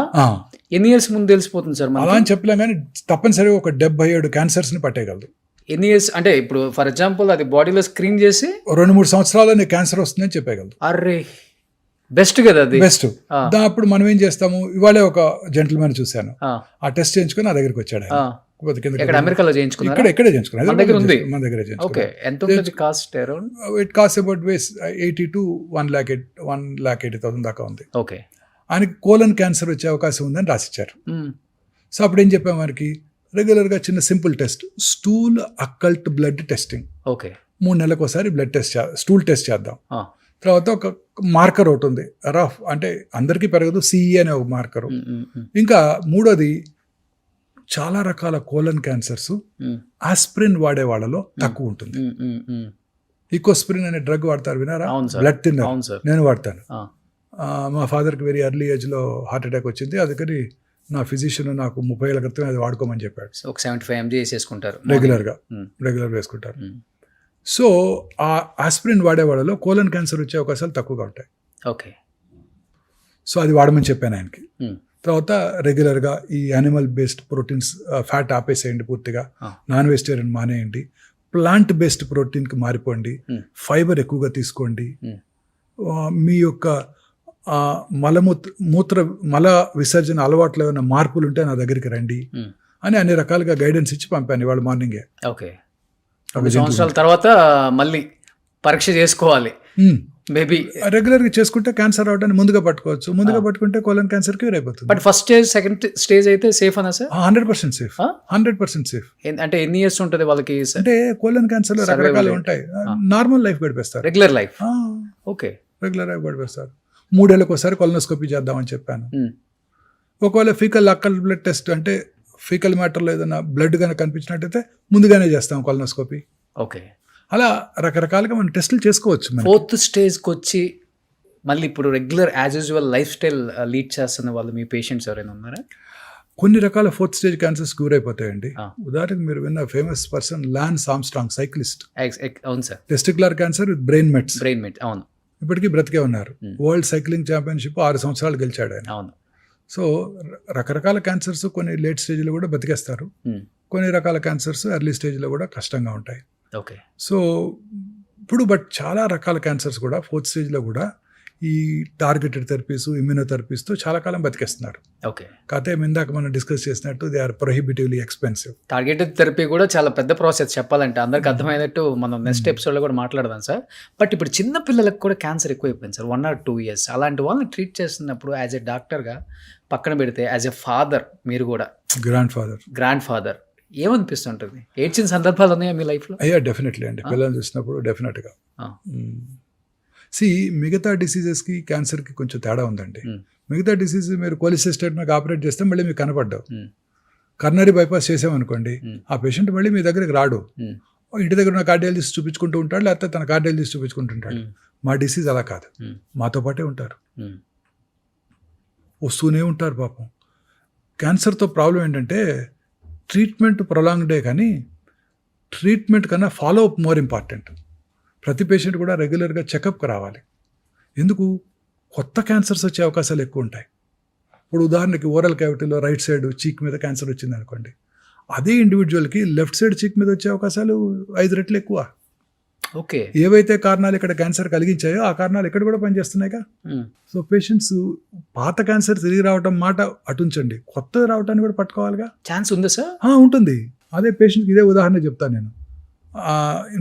S2: ఎన్ని ఇయర్స్ ముందు తెలిసిపోతుంది సార్
S3: అలా అని చెప్పలేం కానీ తప్పనిసరిగా ఒక 77 క్యాన్సర్స్ని పట్టేయగలదు.
S2: ఎన్ని ఇయర్స్ అంటే ఇప్పుడు ఫర్ ఎగ్జాంపుల్ అది బాడీలో స్క్రీన్ చేసి
S3: 2-3 సంవత్సరాల్లో నీకు క్యాన్సర్ వస్తుందని చెప్పేయగలదు.
S2: అర్రే బెస్ట్ కదా అది.
S3: బెస్ట్. అప్పుడు మనం ఏం చేస్తాము, ఇవాళే ఒక జెంటిల్మెన్ చూశాను,
S2: ఆ,
S3: ఆ టెస్ట్ చేయించుకుని నా దగ్గరికి వచ్చాడు.
S2: ఆ. ఎక్కడ అమెరికాలో చేయించుకున్నారా?
S3: ఇక్కడే చేయించుకున్నాను.
S2: మన దగ్గర ఉంది.
S3: మన దగ్గర
S2: ఓకే. ఎంత ఉంటుంది cost? Around
S3: it cost about 80 to 1,80,000 దాకా ఉంది.
S2: ఓకే.
S3: ఆయనకి కోలన్ క్యాన్సర్ వచ్చే అవకాశం ఉందని రాసిచ్చారు.
S2: ఉమ్,
S3: సో అప్పుడు ఏం చెప్పాము మనకి, రెగ్యులర్గా చిన్న simple test, stool occult blood testing.
S2: Okay.
S3: 3 నెలలకు ఒకసారి బ్లడ్ టెస్ట్ స్టూల్ టెస్ట్ చేద్దాం.
S2: ఆ,
S3: తర్వాత ఒక మార్కర్ ఒకటి ఉంది, రఫ్ అంటే అందరికీ పెరగదు, సిఈ అనే ఒక మార్కరు.
S2: ఉమ్, ఉమ్, ఉమ్,
S3: ఇంకా మూడోది, చాలా రకాల కోలన్ క్యాన్సర్స్
S2: ఉమ్,
S3: ఆస్ప్రిన్ వాడే వాళ్ళలో తక్కువ ఉంటుంది.
S2: ఉమ్, ఉమ్, ఉమ్.
S3: ఈకోస్ప్రిన్ అనే డ్రగ్ వాడతారు, వినారా?
S2: అవును సార్.
S3: Blood thinner.
S2: అవును సార్.
S3: నేను వాడతాను.
S2: ఆ,
S3: మా ఫాదర్కి వెరీ ఎర్లీ ఏజ్లో హార్ట్ అటాక్ వచ్చింది, అందుకని నా ఫిజిషియన్ నాకు 30 ఏళ్ల క్రితం అది వాడుకోమని చెప్పాడు.
S2: సో ఒక 75 mg వేసేసుకుంటారు
S3: రెగ్యులర్గా
S2: ఉమ్,
S3: రెగ్యులర్ వేసుకుంటారు.
S2: ఉమ్.
S3: సో ఆ ఆస్ప్రిన్ వాడే వాళ్ళలో కోలన్ క్యాన్సర్ వచ్చే అవకాశాలు తక్కువగా ఉంటాయి.
S2: ఓకే.
S3: సో అది వాడమని చెప్పాను ఆయనకి.
S2: ఉమ్,
S3: తర్వాత రెగ్యులర్గా ఈ యానిమల్ బేస్డ్ ప్రోటీన్స్, ఫ్యాట్ ఆపేసేయండి పూర్తిగా, నాన్ వెజిటేరియన్ మానేయండి, ప్లాంట్ బేస్డ్ ప్రోటీన్కి మారిపోండి,
S2: Hmm.
S3: ఫైబర్ ఎక్కువగా తీసుకోండి,
S2: Hmm.
S3: మీ యొక్క మల విసర్జన అలవాట్లు ఏమైనా మార్పులు ఉంటే నా దగ్గరికి రండి
S2: Hmm.
S3: అని అన్ని రకాలుగా గైడెన్స్ ఇచ్చి పంపాను ఇవాళ మార్నింగే.
S2: ఓకే. 2 సంవత్సరాల తర్వాత మళ్ళీ పరీక్ష చేసుకోవాలి మేబీ.
S3: రెగ్యులర్గా చేసుకుంటే క్యాన్సర్ రావడానికి ముందుగా పట్టుకోవచ్చు, ముందుగా పట్టుకుంటే కోలన్ క్యాన్సర్ క్యూర్ అయిపోతుంది.
S2: But first stage second stage అయితే సేఫ్ అనా సార్?
S3: 100% సేఫ్. 100% సేఫ్.
S2: అంటే ఎన్ని ఇయర్స్ ఉంటుంది వాళ్ళకి?
S3: అంటే కోలన్ క్యాన్సర్ లో రకరకాలు ఉంటాయి. నార్మల్ లైఫ్ గడిపేస్తారు,
S2: regular life. Okay.
S3: Regular life గడిపేస్తారు. 3 ఏళ్ళకి ఒకసారి కొలనోస్కోపీ చేద్దామని చెప్పాను. ఒకవేళ ఫీకల్ అక్కల్ బ్లడ్ టెస్ట్ అంటే ఫీకల్ మ్యాటర్లో ఏదైనా బ్లడ్ కనుక కనిపించినట్టయితే ముందుగానే చేస్తాం కొలనోస్కోపీ.
S2: ఓకే.
S3: అలా రకరకాలుగా మనం టెస్టులు చేసుకోవచ్చు.
S2: 4th స్టేజ్కి వచ్చి మళ్ళీ ఇప్పుడు regular as usual life style lead చేస్తున్న వాళ్ళు మీ పేషెంట్స్ ఎవరైనా ఉన్నారా?
S3: కొన్ని రకాల 4th స్టేజ్ క్యాన్సర్స్ క్యూర్ అయిపోతాయండి.
S2: ఆ.
S3: ఉదాహరణకు మీరు విన్న famous person Lance Armstrong, cyclist.
S2: అవును sir.
S3: Testicular cancer with brain mets.
S2: Brain met. అవును.
S3: ఇప్పటికీ బ్రతికే ఉన్నారు.
S2: Hmm.
S3: వరల్డ్ సైక్లింగ్ ఛాంపియన్షిప్ 6 సంవత్సరాలు గెలిచాడు ఆయన.
S2: అవును.
S3: సో రకరకాల క్యాన్సర్స్ కొన్ని లేట్ స్టేజ్లో కూడా బతికేస్తారు,
S2: Hmm.
S3: కొన్ని రకాల క్యాన్సర్స్ ఎర్లీ స్టేజ్లో కూడా కష్టంగా ఉంటాయి.
S2: ఓకే.
S3: సో ఇప్పుడు బట్ చాలా రకాల క్యాన్సర్స్ కూడా 4th స్టేజ్లో కూడా ఈ టార్గెటెడ్ థెరపీస్, ఇమ్యూనోథెరపీస్తో చాలా కాలం బతికేస్తున్నారు.
S2: ఓకే.
S3: కాకపోతే ఇందాక మనం డిస్కస్ చేసినట్టు they are prohibitively expensive.
S2: Targeted therapy కూడా చాలా పెద్ద ప్రాసెస్ చెప్పాలంటే, అందరికి అర్థమయ్యేటట్టు మనం నెక్స్ట్ ఎపిసోడ్లో కూడా మాట్లాడదాం సార్. బట్ ఇప్పుడు చిన్న పిల్లలకు కూడా క్యాన్సర్ ఎక్కువైపోయింది సార్, 1 or 2 years. అలాంటి వాళ్ళని ట్రీట్ చేస్తున్నప్పుడు యాజ్ ఎ డాక్టర్గా పక్కన పెడితే యాజ్ ఎ ఫాదర్, మీరు కూడా గ్రాండ్ ఫాదర్, ఏమనిపిస్తుంటుంది? ఏడ్చిన సందర్భాలు ఉన్నాయా మీ లైఫ్లో?
S3: అయ్యా డెఫినెట్లీ అండి, పిల్లల్ని చూసినప్పుడు డెఫినెట్గా. మిగతా డిసీజెస్కి క్యాన్సర్కి కొంచెం తేడా ఉందండి. మిగతా డిసీజ్ మీరు కోలిసిస్టేట్ మీకు ఆపరేట్ చేస్తే మళ్ళీ మీకు కనపడ్డావు. కర్నరీ బైపాస్ చేసామనుకోండి, ఆ పేషెంట్ మళ్ళీ మీ దగ్గరికి రాడు. ఇంటి దగ్గర ఉన్న కార్డియాలజిస్ట్ చూపించుకుంటూ ఉంటాడు, లేకపోతే తన కార్డియాలజిస్ట్ చూపించుకుంటుంటాడు. మా డిసీజ్ అలా కాదు, మాతో పాటే ఉంటారు, వస్తూనే ఉంటారు. పాపం క్యాన్సర్తో ప్రాబ్లం ఏంటంటే ట్రీట్మెంట్ ప్రొలాంగ్డే, కానీ ట్రీట్మెంట్ కన్నా ఫాలో అప్ మోర్ ఇంపార్టెంట్. ప్రతి పేషెంట్ కూడా రెగ్యులర్గా చెకప్కి రావాలి. ఎందుకు? కొత్త క్యాన్సర్స్ వచ్చే అవకాశాలు ఎక్కువ ఉంటాయి. ఇప్పుడు ఉదాహరణకి ఓరల్ క్యావిటీలో రైట్ సైడ్ చీక్ మీద క్యాన్సర్ వచ్చింది అనుకోండి, అదే ఇండివిజువల్కి లెఫ్ట్ సైడ్ చీక్ మీద వచ్చే అవకాశాలు 5 రెట్లు ఎక్కువ.
S2: ఓకే.
S3: ఏవైతే కారణాలు ఇక్కడ క్యాన్సర్ కలిగించాయో ఆ కారణాలు ఇక్కడ కూడా పనిచేస్తున్నాయిగా. సో పేషెంట్స్ పాత క్యాన్సర్ తిరిగి రావటం మాట అటుంచండి, కొత్తది రావటాన్ని కూడా పట్టుకోవాలిగా.
S2: ఛాన్స్ ఉందా సార్?
S3: ఉంటుంది. అదే పేషెంట్కి ఇదే ఉదాహరణ చెప్తాను నేను.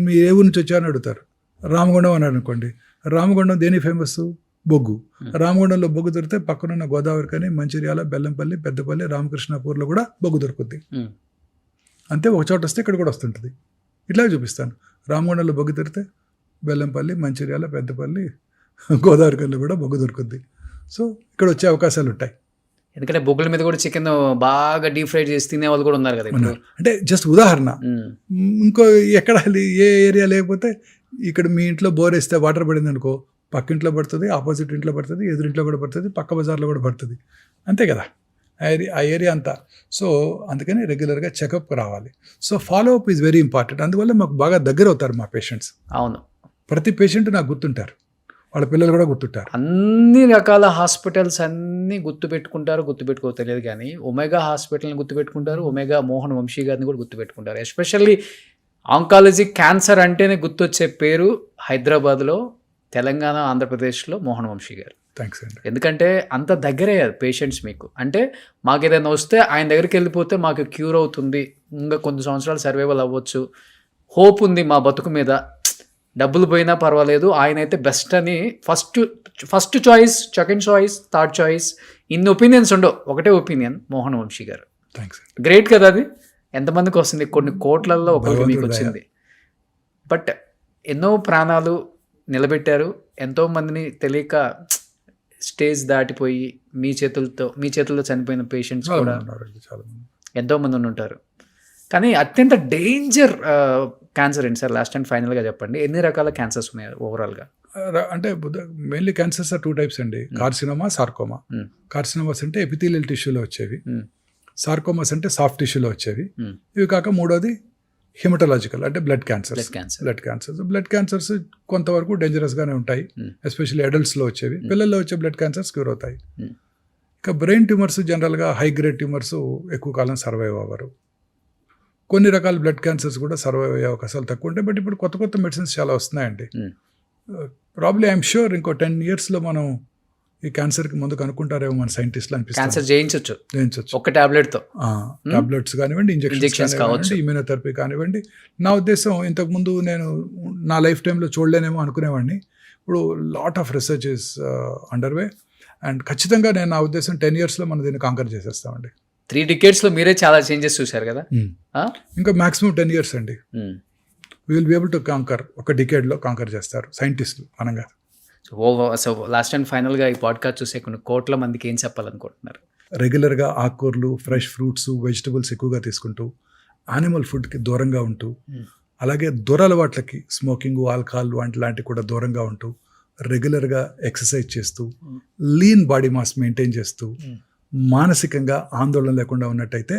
S3: మీ ఏ ఊరి నుంచి వచ్చారని అడుగుతారు. రామగుండం అని అనుకోండి. రామగుండం దేని ఫేమస్? బొగ్గు. రామగుండంలో బొగ్గు దొరికితే పక్కనున్న గోదావరి కానీ, మంచిర్యాల, బెల్లంపల్లి, పెద్దపల్లి, రామకృష్ణాపూర్లో కూడా బొగ్గు దొరుకుద్ది. అంతే, ఒక చోట వస్తే ఇక్కడ కూడా వస్తుంటుంది. ఇట్లా చూపిస్తాను. రామగుండంలో బొగ్గు దొరికితే బెల్లంపల్లి, మంచిర్యాల, పెద్దపల్లి, గోదావరి కల్లో కూడా బొగ్గు దొరుకుద్ది. సో ఇక్కడ వచ్చే అవకాశాలు ఉంటాయి.
S2: ఎందుకంటే బొగ్గుల మీద కూడా చికెన్ బాగా డీప్ ఫ్రై చేసి తినే వాళ్ళు కూడా ఉన్నారు కదా ఇప్పుడు.
S3: అంటే జస్ట్ ఉదాహరణ. ఇంకో ఎక్కడ ఏ ఏరియా లేకపోతే ఇక్కడ మీ ఇంట్లో బోర్ వేస్తే వాటర్ పడింది అనుకో, పక్కింట్లో పడుతుంది, ఆపోజిట్ ఇంట్లో పడుతుంది, ఎదురింట్లో కూడా పడుతుంది, పక్క బజార్లో కూడా పడుతుంది, అంతే కదా ఆ ఏరియా అంతా. సో అందుకని రెగ్యులర్గా చెకప్ రావాలి. So follow up is very important. అందువల్ల మాకు బాగా దగ్గర అవుతారు మా పేషెంట్స్.
S2: అవును,
S3: ప్రతి పేషెంట్ నాకు గుర్తుంటారు, వాళ్ళ పిల్లలు కూడా గుర్తుంటారు.
S2: అన్ని రకాల హాస్పిటల్స్ అన్నీ గుర్తుపెట్టుకో తెలియదు కానీ ఒమేగా హాస్పిటల్ని గుర్తుపెట్టుకుంటారు, ఒమేగా మోహన్ వంశీ గారిని కూడా గుర్తుపెట్టుకుంటారు. ఎస్పెషల్లీ ఆంకాలజీ క్యాన్సర్ అంటేనే గుర్తొచ్చే పేరు హైదరాబాద్లో, తెలంగాణ, ఆంధ్రప్రదేశ్లో మోహన్ వంశీ గారు.
S3: థ్యాంక్స్ అండి.
S2: ఎందుకంటే అంత దగ్గరే పేషెంట్స్ మీకు. అంటే మాకు ఏదైనా వస్తే ఆయన దగ్గరికి వెళ్ళిపోతే మాకు క్యూర్ అవుతుంది, ఇంకా కొన్ని సంవత్సరాలు సర్వైవల్ అవ్వచ్చు, హోప్ ఉంది మా బతుకు మీద, డబ్బులు పోయినా పర్వాలేదు, ఆయన అయితే బెస్ట్ అని first choice, second choice, third choice, ఇన్ని ఒపీనియన్స్ ఉండవు, ఒకటే ఒపీనియన్ మోహన్ వంశీ గారు.
S3: థ్యాంక్స్.
S2: గ్రేట్ కదా అది. ఎంతమందికి వస్తుంది? కొన్ని కోట్లలో ఒకరికి మీకు వచ్చింది. బట్ ఎన్నో ప్రాణాలు నిలబెట్టారు, ఎంతోమందిని తెలియక స్టేజ్ దాటిపోయి మీ చేతుల్లో చనిపోయిన పేషెంట్స్ కూడా ఎంతోమంది ఉంటారు. కానీ అత్యంత డేంజర్ క్యాన్సర్ ఏంటి సార్? లాస్ట్ అండ్ ఫైనల్గా చెప్పండి, ఎన్ని రకాల క్యాన్సర్స్ ఉన్నాయి ఓవరాల్గా?
S3: అంటే మెయిన్లీ క్యాన్సర్స్ ఆర్ 2 types అండి. Carcinoma, sarcoma. కార్సినోమాస్ అంటే ఎపిథీలియల్ టిష్యూలో వచ్చేవి, సార్కోమాస్ అంటే సాఫ్ట్ టిష్యూలో వచ్చేవి. ఇవి కాక మూడోది హిమటలాజికల్ అంటే బ్లడ్ క్యాన్సర్స్. బ్లడ్ క్యాన్సర్స్ కొంతవరకు డేంజరస్గానే ఉంటాయి, ఎస్పెషల్లీ అడల్ట్స్లో వచ్చేవి. పిల్లల్లో వచ్చే బ్లడ్ క్యాన్సర్స్ క్యూర్ అవుతాయి. ఇక బ్రెయిన్ ట్యూమర్స్ జనరల్గా హై గ్రేడ్ ట్యూమర్స్ ఎక్కువ కాలం సర్వైవ్ అవ్వరు. కొన్ని రకాల బ్లడ్ క్యాన్సర్స్ కూడా సర్వైవ్ అయ్యే అవకాశాలు తక్కువ ఉంటాయి. బట్ ఇప్పుడు కొత్త మెడిసిన్స్ చాలా వస్తున్నాయండి. ప్రాబ్లీ ఐఎమ్ షూర్ ఇంకో 10 yearsలో మనం ఈ క్యాన్సర్కి ముందు కనుక్కుంటారేమో మన సైంటిస్టులు అనిపిస్తుంది.
S2: క్యాన్సర్ జయించవచ్చు ఒక టాబ్లెట్తో.
S3: టాబ్లెట్స్ కానివ్వండి, ఇంజెక్షన్స్ కానివ్వండి, ఇమ్యూనోథెరపీ కానివ్వండి. నా ఉద్దేశం ఇంతకుముందు నేను నా లైఫ్ టైంలో చూడలేనేమో అనుకునేవాడిని. ఇప్పుడు lot of research is underway and ఖచ్చితంగా నేను నా ఉద్దేశం 10 yearsలో మనం దీన్ని కాంకర్ చేసేస్తామండి.
S2: 3 decades మీరు చాలా చేంజెస్ చూశారు కదా.
S3: ఇంకా మాక్సిమం 10 years అండి. We will be able to conquer. ఒక డికేడ్లో కాంకర్ చేస్తారు సైంటిస్టులు అనగా.
S2: సో లాస్ట్ అండ్ ఫైనల్గా ఈ పాడ్కాస్ట్ చూసే కొన్ని కోట్ల మందికి ఏం చెప్పాలనుకుంటున్నారు?
S3: రెగ్యులర్గా ఆకుకూరలు, ఫ్రెష్ ఫ్రూట్స్, వెజిటబుల్స్ ఎక్కువగా తీసుకుంటూ, యానిమల్ ఫుడ్కి దూరంగా ఉంటూ, అలాగే దురలవాట్లకి స్మోకింగ్, ఆల్కహాల్ లాంటివి కూడా దూరంగా ఉంటూ, రెగ్యులర్గా ఎక్సర్సైజ్ చేస్తూ, లీన్ బాడీ మాస్ మెయింటైన్ చేస్తూ, మానసికంగా ఆందోళన లేకుండా ఉన్నట్టయితే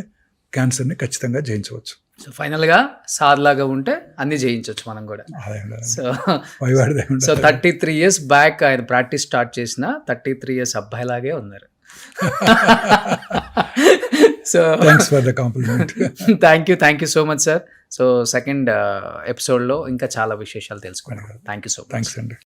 S3: క్యాన్సర్ని ఖచ్చితంగా జయించవచ్చు.
S2: సో ఫైనల్గా సార్ లాగా ఉంటే అన్ని జయించవచ్చు మనం కూడా. సో 33 years బ్యాక్ ఆయన ప్రాక్టీస్ స్టార్ట్ చేసిన 33 years అబ్బాయిలాగే ఉన్నారు. So
S3: thanks for the complement.
S2: Thank you so much sir. So second ఎపిసోడ్లో ఇంకా చాలా విశేషాలు తెలుసుకున్నాం. Thank you so much.
S3: Thanks అండి.